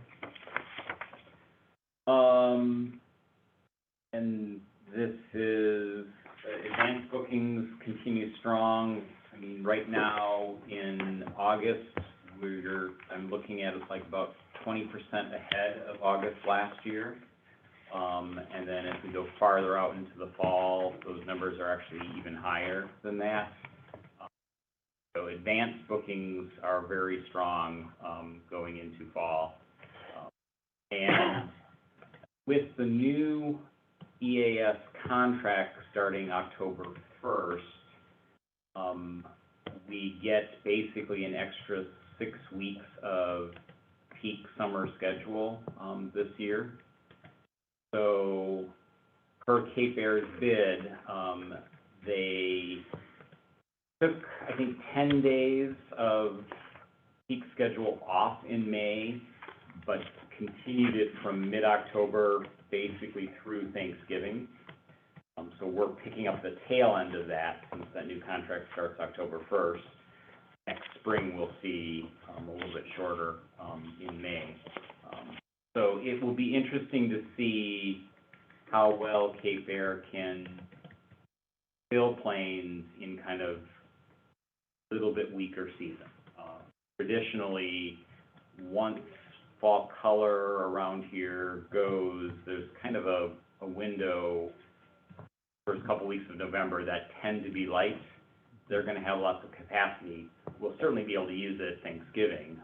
And this is, advanced bookings continue strong. I mean, right now in August, I'm looking at it's like about 20% ahead of August last year. And then as we go farther out into the fall, those numbers are actually even higher than that. So advanced bookings are very strong going into fall. And with the new EAS contract starting October 1st, we get basically an extra 6 weeks of peak summer schedule this year. So per Cape Air's bid, they took, I think, 10 days of peak schedule off in May, but continued it from mid-October basically through Thanksgiving. So we're picking up the tail end of that since that new contract starts October 1st. Next spring, we'll see a little bit shorter in May. So it will be interesting to see how well Cape Air can fill planes in kind of a little bit weaker season. Traditionally, once fall color around here goes, there's kind of a window, first couple weeks of November, that tend to be light. They're going to have lots of capacity. We'll certainly be able to use it at Thanksgiving,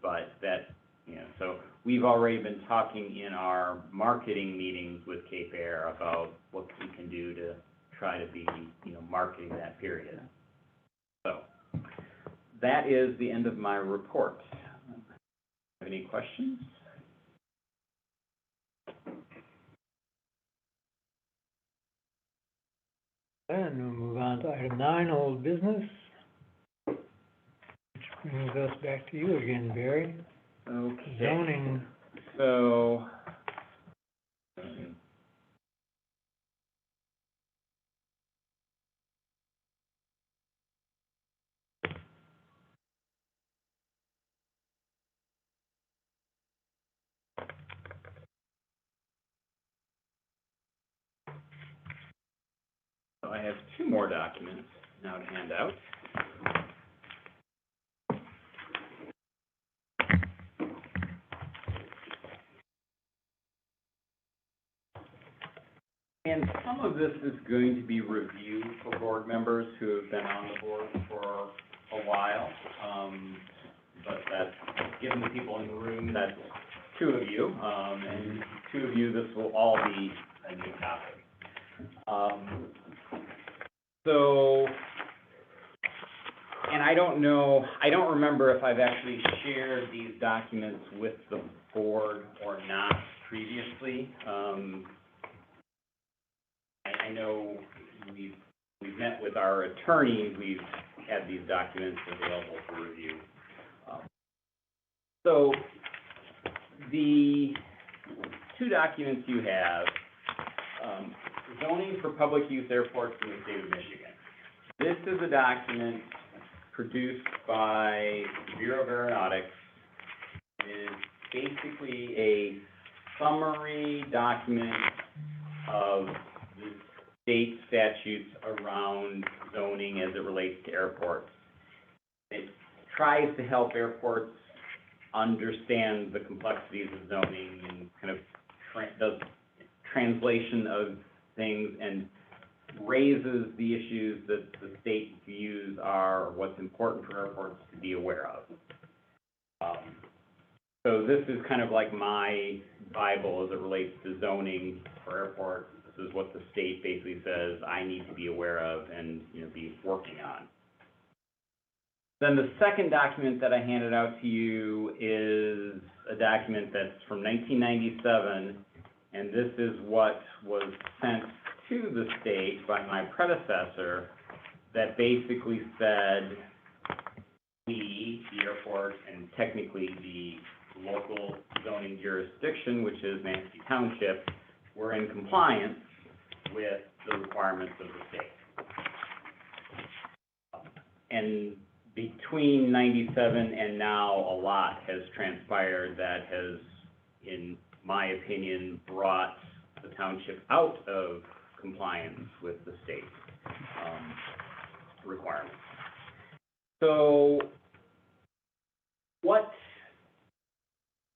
but that You know, so we've already been talking in our marketing meetings with Cape Air about what we can do to try to be, you know, marketing that period. So, that is the end of my report. Have any questions? And we'll move on to item 9, old business. Which brings us back to you again, Barry. Okay. Zoning. So, I have 2 more documents now to hand out. And some of this is going to be reviewed for board members who have been on the board for a while. But that's, given the people in the room, that's 2 of you. And 2 of you, this will all be a new topic. So, and I don't remember if I've actually shared these documents with the board or not previously. I know we've met with our attorneys, we've had these documents available for review. So, the 2 documents you have, zoning for public use airports in the state of Michigan. This is a document produced by Bureau of Aeronautics. It is basically a summary document of the state statutes around zoning as it relates to airports. It tries to help airports understand the complexities of zoning and kind of does translation of things and raises the issues that the state views are what's important for airports to be aware of. So this is kind of like my Bible as it relates to zoning for airports. This is what the state basically says I need to be aware of and, you know, be working on. Then the second document that I handed out to you is a document that's from 1997, and this is what was sent to the state by my predecessor that basically said we, the airport, and technically the local zoning jurisdiction, which is Manistee Township, were in compliance with the requirements of the state. And between 97 and now, a lot has transpired that has, in my opinion, brought the township out of compliance with the state requirements. So what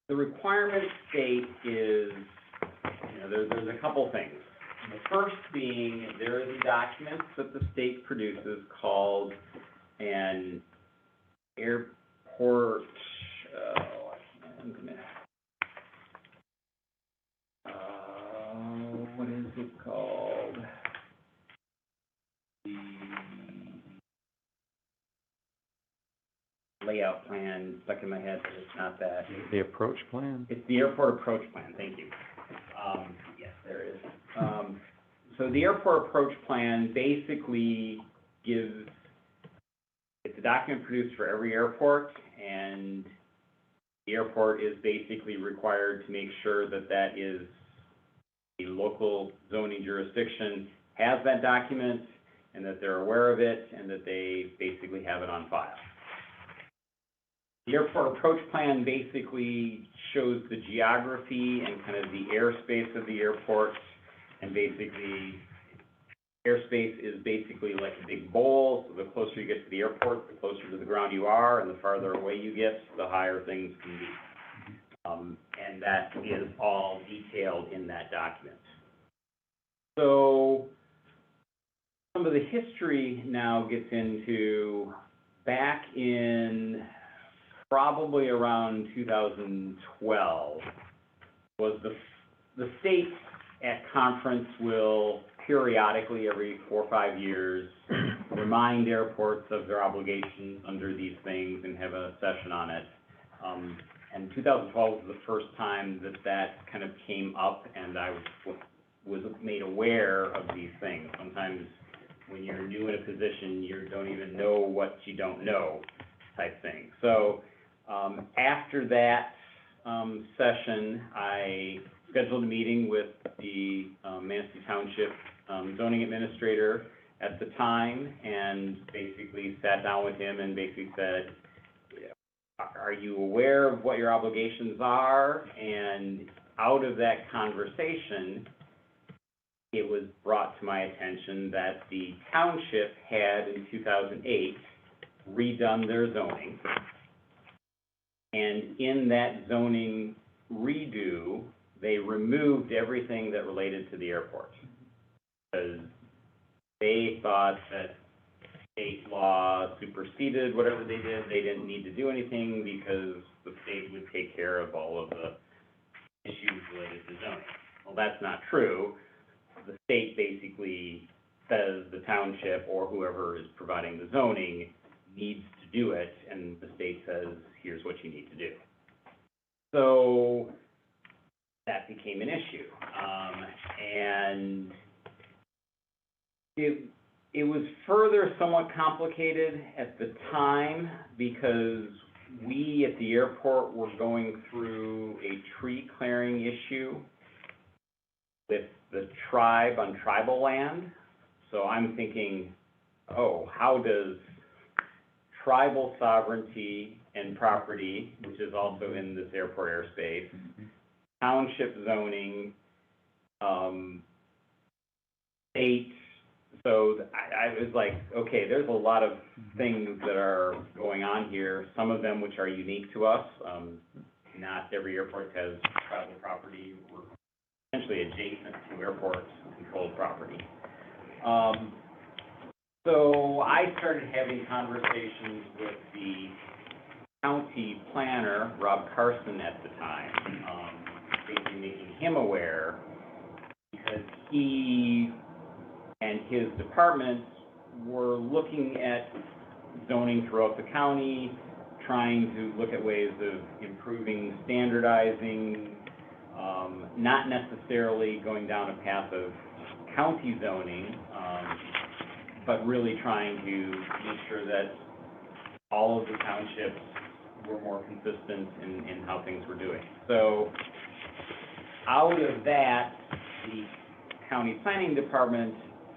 the requirements state is, you know, there's a couple things. The first being, there is a document that the state produces called an airport, what is it called? The layout plan stuck in my head, but it's not that. The approach plan? It's the airport approach plan, thank you. Yes, there it is. So the airport approach plan basically gives, it's a document produced for every airport, and the airport is basically required to make sure that that is the local zoning jurisdiction has that document, and that they're aware of it, and that they basically have it on file. The airport approach plan basically shows the geography and kind of the airspace of the airport, and basically airspace is basically like a big bowl, so the closer you get to the airport, the closer to the ground you are, and the farther away you get, the higher things can be. And that is all detailed in that document. So some of the history now gets into back in probably around 2012, was the state at conference will periodically, every 4 or 5 years, remind airports of their obligations under these things and have a session on it. And 2012 was the first time that kind of came up, and I was made aware of these things. Sometimes when you're new in a position, you don't even know what you don't know type thing. So after that session, I scheduled a meeting with the Manistee Township zoning administrator at the time, and basically sat down with him and basically said, are you aware of what your obligations are? And out of that conversation, it was brought to my attention that the township had in 2008 redone their zoning. And in that zoning redo, they removed everything that related to the airport. Because they thought that state law superseded whatever they did. They didn't need to do anything because the state would take care of all of the issues related to zoning. Well, that's not true. The state basically says the township or whoever is providing the zoning needs to do it, and the state says, here's what you need to do. So that became an issue. And it was further somewhat complicated at the time because we at the airport were going through a tree clearing issue with the tribe on tribal land. So I'm thinking, oh, how does tribal sovereignty and property, which is also in this airport airspace, township zoning, state. So I was like, okay, there's a lot of things that are going on here, some of them which are unique to us. Not every airport has tribal property or essentially adjacent to airport controlled property. So I started having conversations with the county planner, Rob Carson at the time, basically making him aware, because he and his department were looking at zoning throughout the county, trying to look at ways of improving standardizing, not necessarily going down a path of county zoning, but really trying to make sure that all of the townships were more consistent in how things were doing. So out of that, the county planning department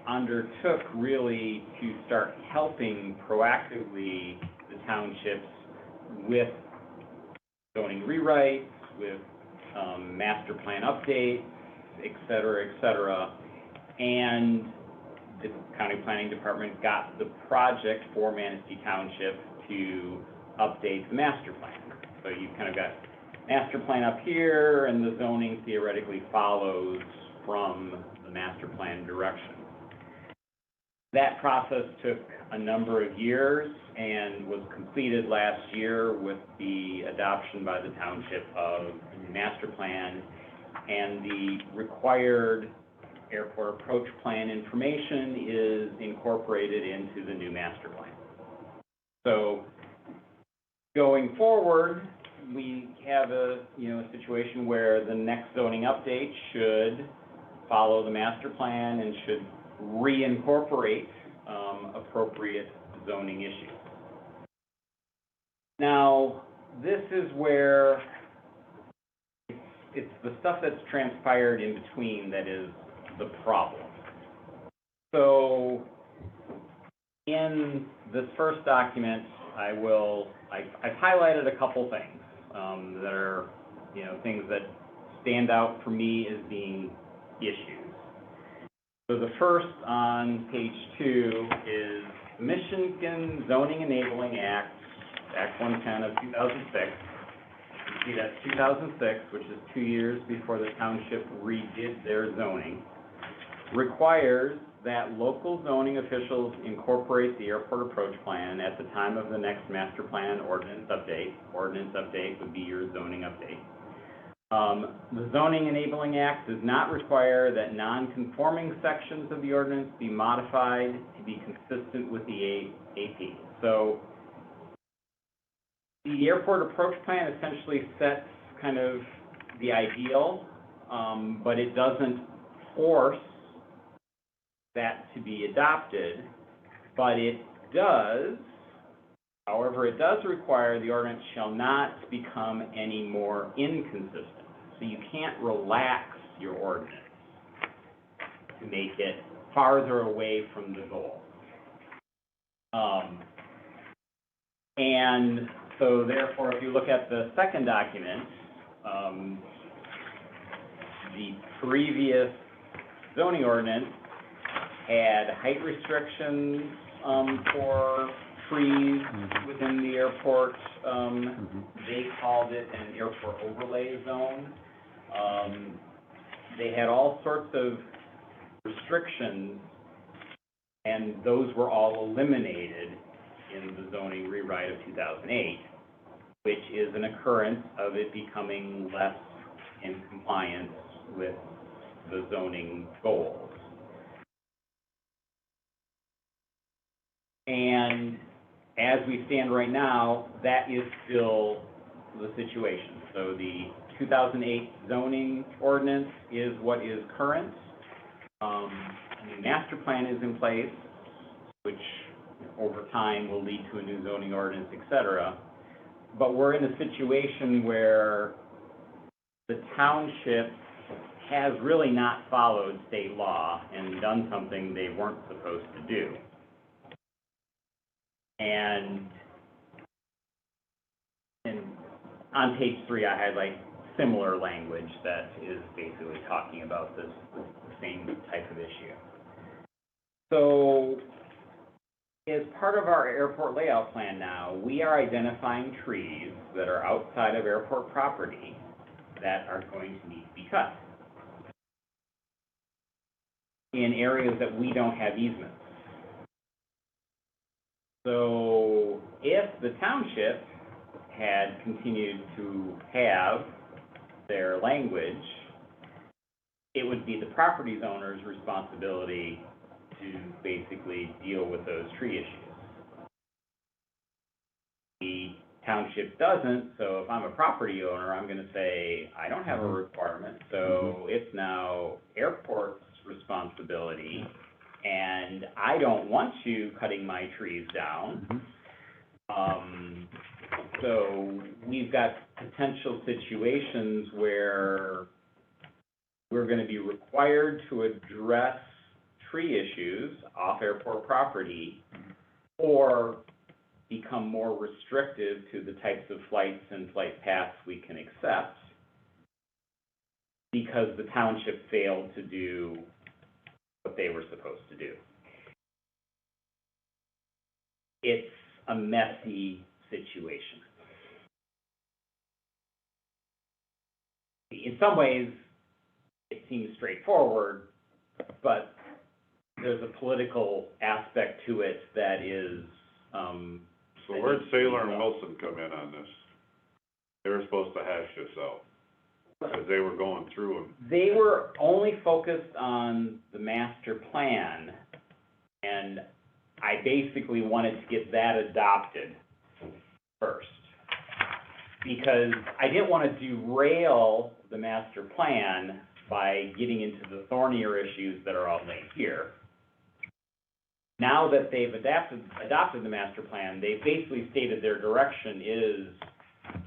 undertook really to start helping proactively the townships with zoning rewrites, with master plan updates, et cetera, and the county planning department got the project for Manistee Township to update the master plan. So you've kind of got master plan up here, and the zoning theoretically follows from the master plan direction. That process took a number of years and was completed last year with the adoption by the township of the master plan, and the required airport approach plan information is incorporated into the new master plan. So going forward, we have a situation where the next zoning update should follow the master plan and should reincorporate appropriate zoning issues. Now, this is where it's the stuff that's transpired in between that is the problem. So in this first document, I've highlighted a couple things that are, things that stand out for me as being issues. So the first on page 2 is the Michigan Zoning Enabling Act, Act 110 of 2006. You see that's 2006, which is 2 years before the township redid their zoning. requires that local zoning officials incorporate the airport approach plan at the time of the next master plan ordinance update. Ordinance update would be your zoning update. The Zoning Enabling Act does not require that non-conforming sections of the ordinance be modified to be consistent with the AP. So the airport approach plan essentially sets kind of the ideal, but it doesn't force that to be adopted, but it does, however, it does require the ordinance shall not become any more inconsistent. So you can't relax your ordinance to make it farther away from the goal. And so therefore, if you look at the second document, the previous zoning ordinance had height restrictions for trees within the airport. They called it an airport overlay zone. They had all sorts of restrictions, and those were all eliminated in the zoning rewrite of 2008, which is an occurrence of it becoming less in compliance with the zoning goals. And as we stand right now, that is still the situation. So the 2008 zoning ordinance is what is current. A new master plan is in place, which over time will lead to a new zoning ordinance, et cetera. But we're in a situation where the township has really not followed state law and done something they weren't supposed to do. And on page 3, I highlight similar language that is basically talking about this same type of issue. So as part of our airport layout plan now, we are identifying trees that are outside of airport property that are going to need to be cut in areas that we don't have easements. So if the township had continued to have their language, it would be the property owner's responsibility to basically deal with those tree issues. The township doesn't, so if I'm a property owner, I'm gonna say, I don't have a requirement, so it's now airport's responsibility, and I don't want you cutting my trees down. So we've got potential situations where we're gonna be required to address tree issues off airport property, or become more restrictive to the types of flights and flight paths we can accept because the township failed to do what they were supposed to do. It's a messy situation. In some ways, it seems straightforward, but there's a political aspect to it that is, So where'd Saylor and Wilson come in on this? They were supposed to hash this out, because they were going through them. They were only focused on the master plan, and I basically wanted to get that adopted first. Because I didn't want to derail the master plan by getting into the thornier issues that are outlined here. Now that they've adopted the master plan, they've basically stated their direction is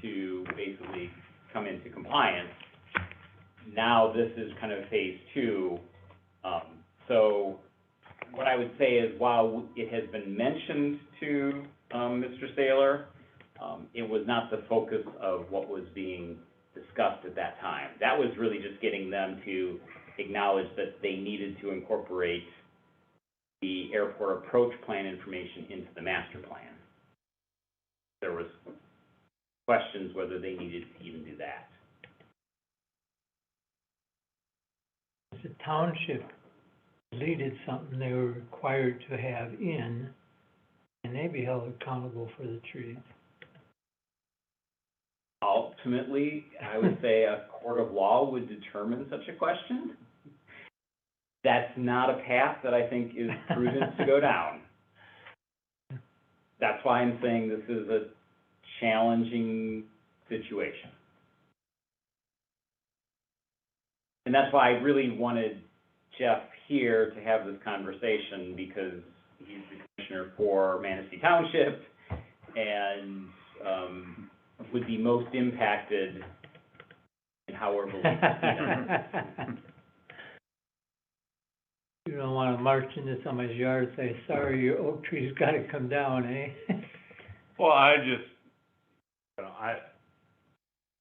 to basically come into compliance. Now this is kind of phase 2. So what I would say is, while it has been mentioned to Mr. Saylor, it was not the focus of what was being discussed at that time. That was really just getting them to acknowledge that they needed to incorporate the airport approach plan information into the master plan. There was questions whether they needed to even do that. Is the township deleted something they were required to have in, and they be held accountable for the trees. Ultimately, I would say a court of law would determine such a question. That's not a path that I think is prudent to go down. That's why I'm saying this is a challenging situation. And that's why I really wanted Jeff here to have this conversation, because he's the commissioner for Manistee Township and, would be most impacted in how we're moving. You don't wanna march into somebody's yard and say, sorry, your oak tree's gotta come down, eh? Well, I just,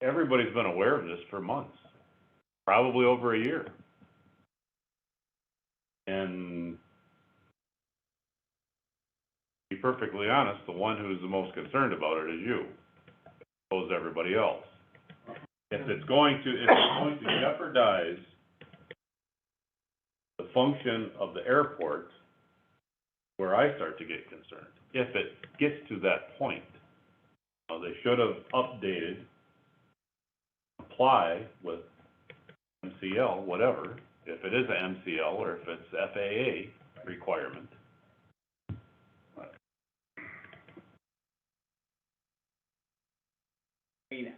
everybody's been aware of this for months, probably over a year. And to be perfectly honest, the one who's the most concerned about it is you, opposed to everybody else. If it's going to jeopardize the function of the airport, where I start to get concerned, if it gets to that point. They should have updated, apply with MCL, whatever, if it is a MCL or if it's FAA requirement. I mean,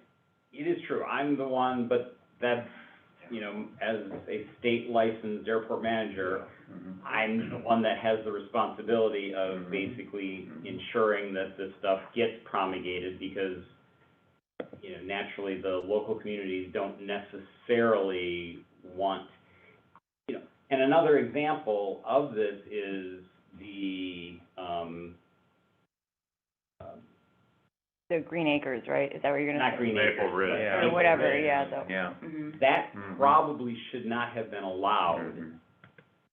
it is true, I'm the one, but that's, you know, as a state licensed airport manager, I'm the one that has the responsibility of basically ensuring that this stuff gets promulgated, because, you know, naturally the local communities don't necessarily want, you know, and another example of this is the Green Acres, right? Is that what you're gonna say? not Green Acres. Maple Ridge. Yeah. Or whatever, yeah, though. Yeah. Mhm. That Mhm. probably should not have been allowed Mhm.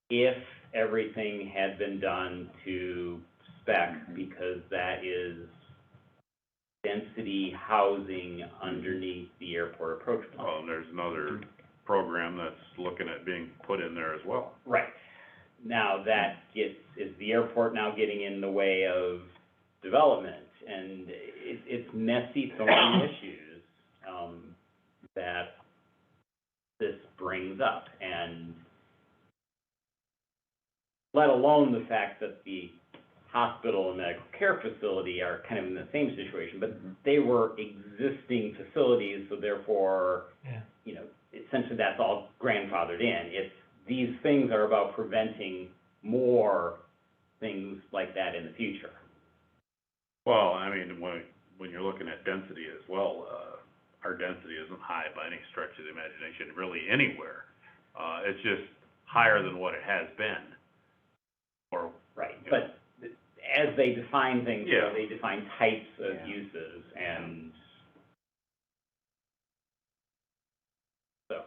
if everything had been done to spec, because that is density housing underneath the airport approach plan. Well, and there's another program that's looking at being put in there as well. Right. Now, is the airport now getting in the way of development? And it's messy, thorny issues, that this brings up, and let alone the fact that the hospital and medical care facility are kind of in the same situation, but they were existing facilities, so therefore, Yeah. you know, essentially that's all grandfathered in. These things are about preventing more things like that in the future. Well, I mean, when you're looking at density as well, our density isn't high by any stretch of the imagination, really anywhere. It's just higher than what it has been. Or, Right, Yeah. but as they define things, you know, Yeah. they define types of Yeah. uses, and so.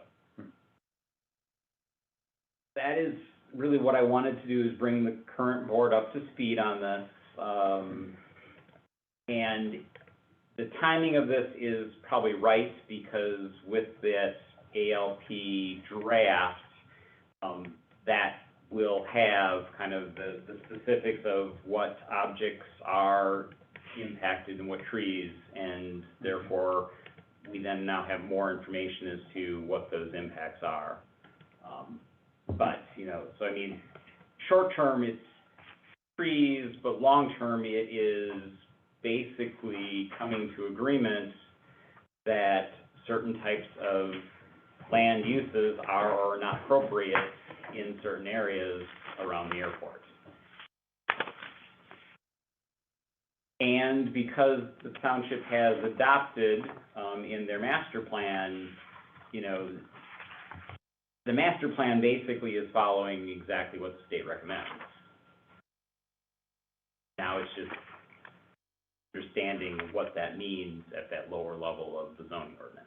That is really what I wanted to do, is bring the current board up to speed on this. And the timing of this is probably right, because with this ALP draft, that will have kind of the specifics of what objects are impacted and what trees, and therefore, we then now have more information as to what those impacts are. But, you know, so I mean, short term, it's trees, but long term, it is basically coming to agreement that certain types of land uses are or are not appropriate in certain areas around the airport. And because the township has adopted, in their master plan, you know, the master plan basically is following exactly what the state recommends. Now it's just understanding what that means at that lower level of the zoning ordinance.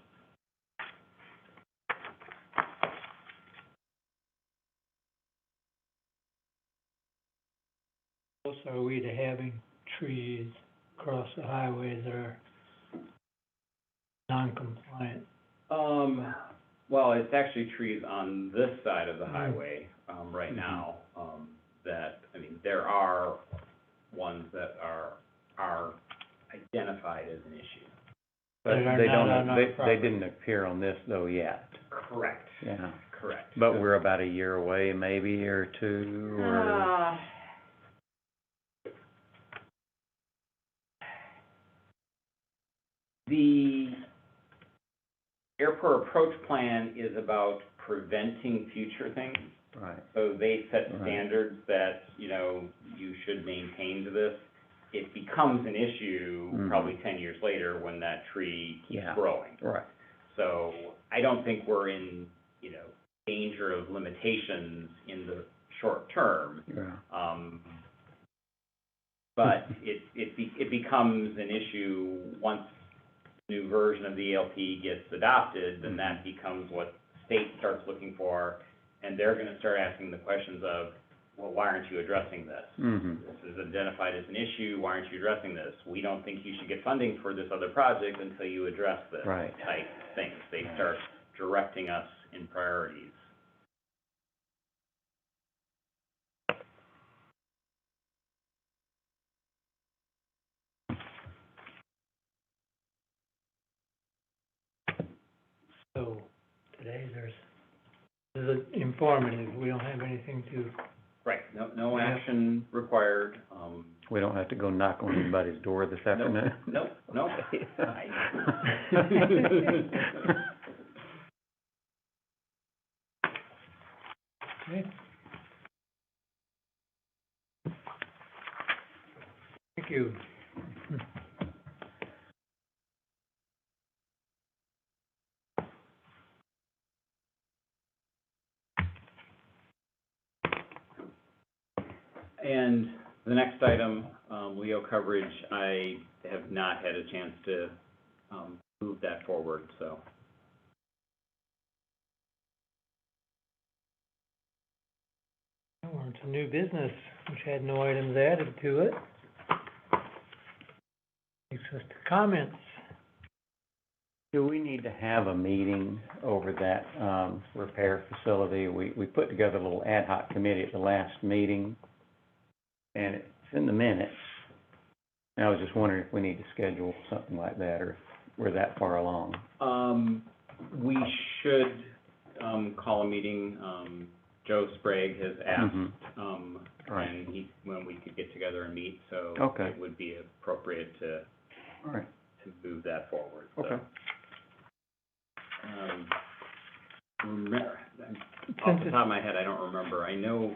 Close are we to having trees across the highways that are non-compliant? Well, it's actually trees on this side of the Mm. highway, right now, there are ones that are identified as an issue. But That are they not don't, on our they property. didn't appear on this though yet, Correct. yeah. Correct. But we're about a year away, maybe, or two, or, The airport approach plan is about preventing future things. right, So they set Right. standards that, you should maintain to this. It becomes an issue Mhm. probably 10 years later when that tree keeps Yeah. growing. right, So I don't think we're in, danger of limitations in the short term. yeah. But it becomes an issue once the new version of the ELP gets adopted, then that becomes what state starts looking for, and they're gonna start asking the questions of, well, why aren't you addressing this? Mm-hmm, This is identified as an issue, why aren't you addressing this? We don't think you should get funding for this other project until you address this Right. type things. They start directing us in priorities. So today this is informative. We don't have anything to, Right, no Yeah. action required, we don't have to go knock on anybody's door this afternoon? nope. okay. Thank you. And the next item, Leo coverage, I have not had a chance to, move that forward, so. We're into new business, which had no items added to it. Takes us to comments. Do we need to have a meeting over that, repair facility? We put together a little ad hoc committee at the last meeting, and it's in the minutes. And I was just wondering if we need to schedule something like that, or if we're that far along. We should, call a meeting, Joe Sprague has asked, Mhm. Right. and when we could get together and meet, so. Okay. It would be appropriate to All right, move that forward, so. okay. Off the top of my head, I don't remember, I know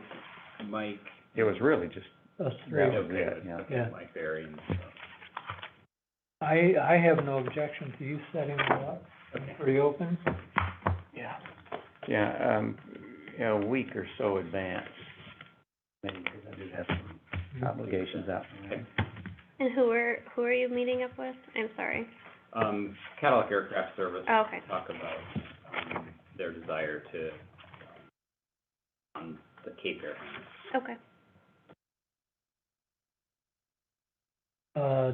Mike. It was really just, Us that three. was Okay it, with yeah. Yeah. Mike Berry and, I have no objection to you setting it up. It's pretty open. Yeah. Yeah, a week or so advance, maybe, because I do have some obligations out there. And who are you meeting up with? I'm sorry. Cadillac Aircraft Service. Oh, okay. Talk about, their desire to, on the Cape Air. Okay.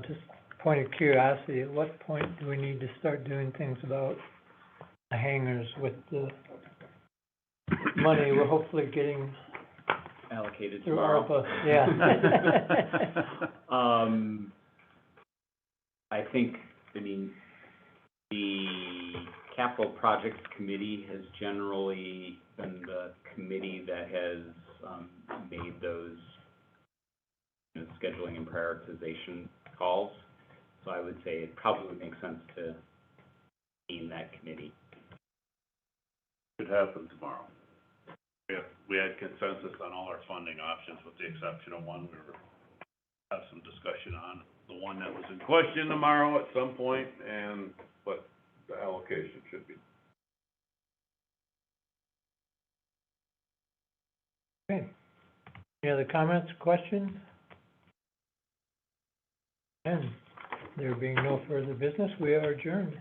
Just point of curiosity, at what point do we need to start doing things about the hangars with the money we're hopefully getting Allocated through tomorrow. ARPA? Yeah. I think, the Capital Projects Committee has generally been the committee that has, made those, scheduling and prioritization calls. So I would say it probably would make sense to be in that committee. Could happen tomorrow. We had consensus on all our funding options with the exception of one we'll have some discussion on. The one that was in question tomorrow at some point, and what the allocation should be. Okay. Any other comments, questions? And there being no further business, we are adjourned.